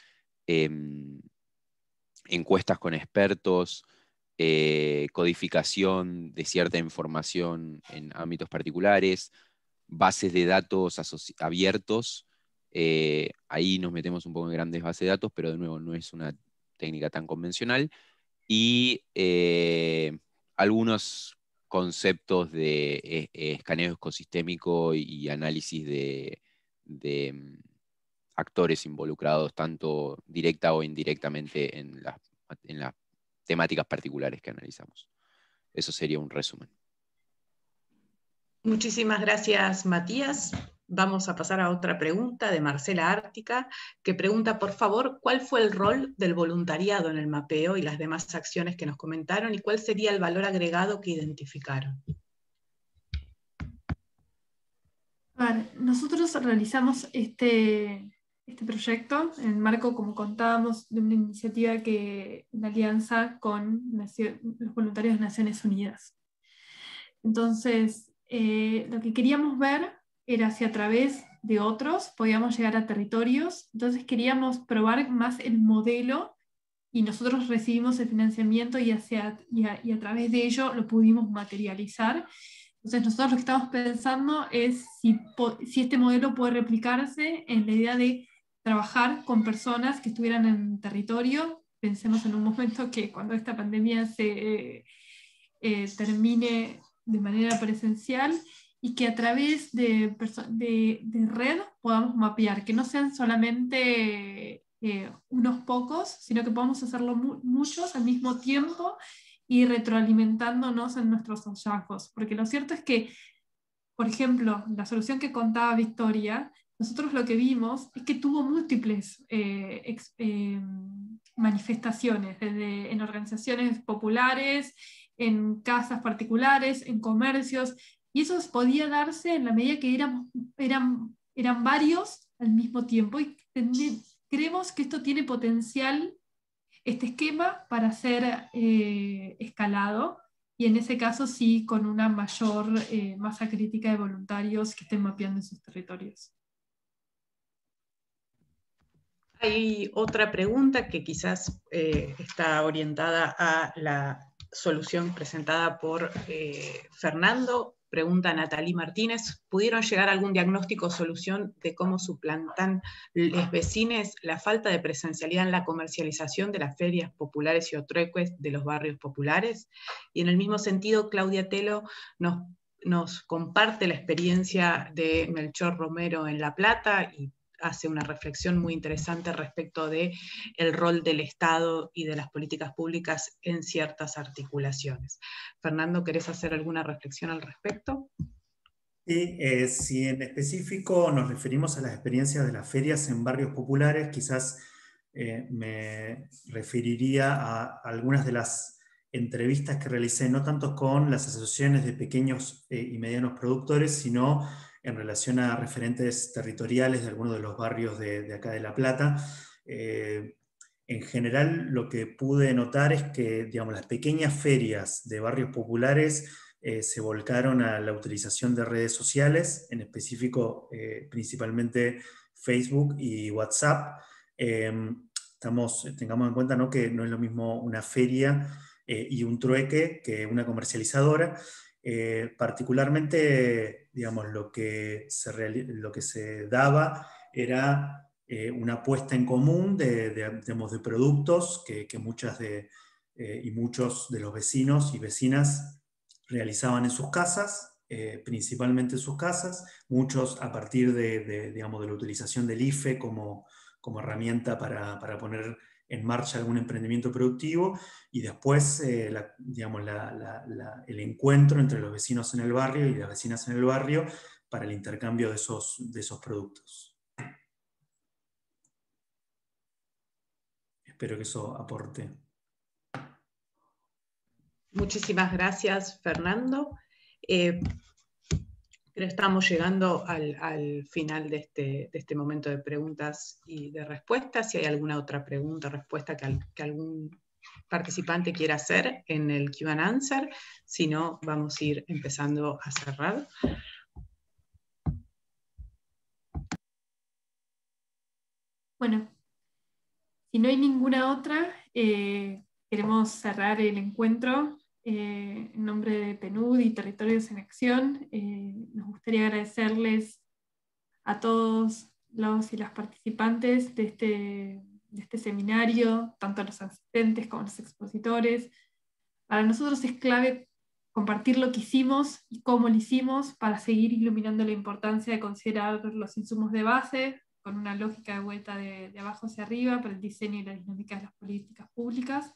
encuestas con expertos, codificación de cierta información en ámbitos particulares, bases de datos abiertos. Ahí nos metemos un poco en grandes bases de datos, pero de nuevo no es una técnica tan convencional. Y algunos conceptos de escaneo ecosistémico y análisis de actores involucrados, tanto directa o indirectamente en las temáticas particulares que analizamos. Eso sería un resumen. Muchísimas gracias, Matías. Vamos a pasar a otra pregunta de Marcela Ártica, que pregunta, por favor, ¿cuál fue el rol del voluntariado en el mapeo y las demás acciones que nos comentaron y cuál sería el valor agregado que identificaron? Nosotros realizamos este este proyecto en el marco, como contábamos, de una iniciativa en alianza con los voluntarios de Naciones Unidas. Entonces, lo que queríamos ver era si a través de otros podíamos llegar a territorios. Entonces queríamos probar más el modelo y nosotros recibimos el financiamiento y a través de ello lo pudimos materializar. Entonces nosotros lo que estamos pensando es si este modelo puede replicarse en la idea de trabajar con personas que estuvieran en territorio. Pensemos en un momento que cuando esta pandemia se termine de manera presencial, y que a través de red podamos mapear, que no sean solamente unos pocos, sino que podamos hacerlo muchos al mismo tiempo y retroalimentándonos en nuestros hallazgos. Porque lo cierto es que, por ejemplo, la solución que contaba Victoria, nosotros lo que vimos es que tuvo múltiples manifestaciones, desde en organizaciones populares, en casas particulares, en comercios, y eso podía darse en la medida que eran varios al mismo tiempo, y creemos que esto tiene potencial, este esquema, para ser escalado, y en ese caso sí, con una mayor masa crítica de voluntarios que estén mapeando en sus territorios. Hay otra pregunta que quizás está orientada a la solución presentada por Fernando. Pregunta Natalie Martínez: ¿pudieron llegar a algún diagnóstico o solución de cómo suplantan los vecines la falta de presencialidad en la comercialización de las ferias populares y otrueques de los barrios populares? Y en el mismo sentido, Claudia Telo nos comparte la experiencia de Melchor Romero en La Plata y hace una reflexión muy interesante respecto del rol del Estado y de las políticas públicas en ciertas articulaciones. Fernando, ¿querés hacer alguna reflexión al respecto? Sí, si en específico nos referimos a las experiencias de las ferias en barrios populares, quizás me referiría a algunas de las entrevistas que realicé, no tanto con las asociaciones de pequeños y medianos productores, sino en relación a referentes territoriales de algunos de los barrios de acá de La Plata. En general, lo que pude notar es que, digamos, las pequeñas ferias de barrios populares se volcaron a la utilización de redes sociales, en específico principalmente Facebook y WhatsApp. Tengamos en cuenta, ¿no?, que no es lo mismo una feria y un trueque que una comercializadora. Particularmente, digamos, lo que se daba era una puesta en común de productos que muchas y muchos de los vecinos y vecinas realizaban en sus casas, principalmente en sus casas, muchos a partir digamos, de la utilización del IFE como herramienta para poner en marcha algún emprendimiento productivo, y después digamos, el encuentro entre los vecinos en el barrio y las vecinas en el barrio para el intercambio de esos productos. Espero que eso aporte. Muchísimas gracias, Fernando. Pero estamos llegando al final de este momento de preguntas y de respuestas. Si hay alguna otra pregunta o respuesta que algún participante quiera hacer en el Q&A, si no, vamos a ir empezando a cerrar. Bueno, si no hay ninguna otra, queremos cerrar el encuentro. En nombre de PNUD y Territorios en Acción, nos gustaría agradecerles a todos los y las participantes de este seminario, tanto a los asistentes como a los expositores. Para nosotros es clave compartir lo que hicimos y cómo lo hicimos para seguir iluminando la importancia de considerar los insumos de base con una lógica de vuelta de abajo hacia arriba para el diseño y la dinámica de las políticas públicas.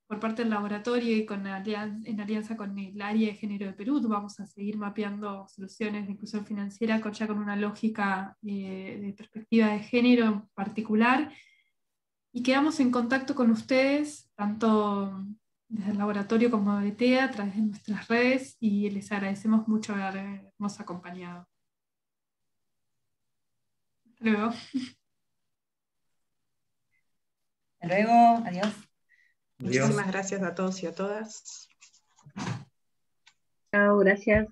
Por parte del laboratorio y en alianza con el área de género de Perú, vamos a seguir mapeando soluciones de inclusión financiera ya con una lógica de perspectiva de género en particular. Y quedamos en contacto con ustedes, tanto desde el laboratorio como de TEA, a través de nuestras redes, y les agradecemos mucho habernos acompañado. Hasta luego. Hasta luego, adiós. Muchísimas gracias a todos y a todas. Chao, gracias.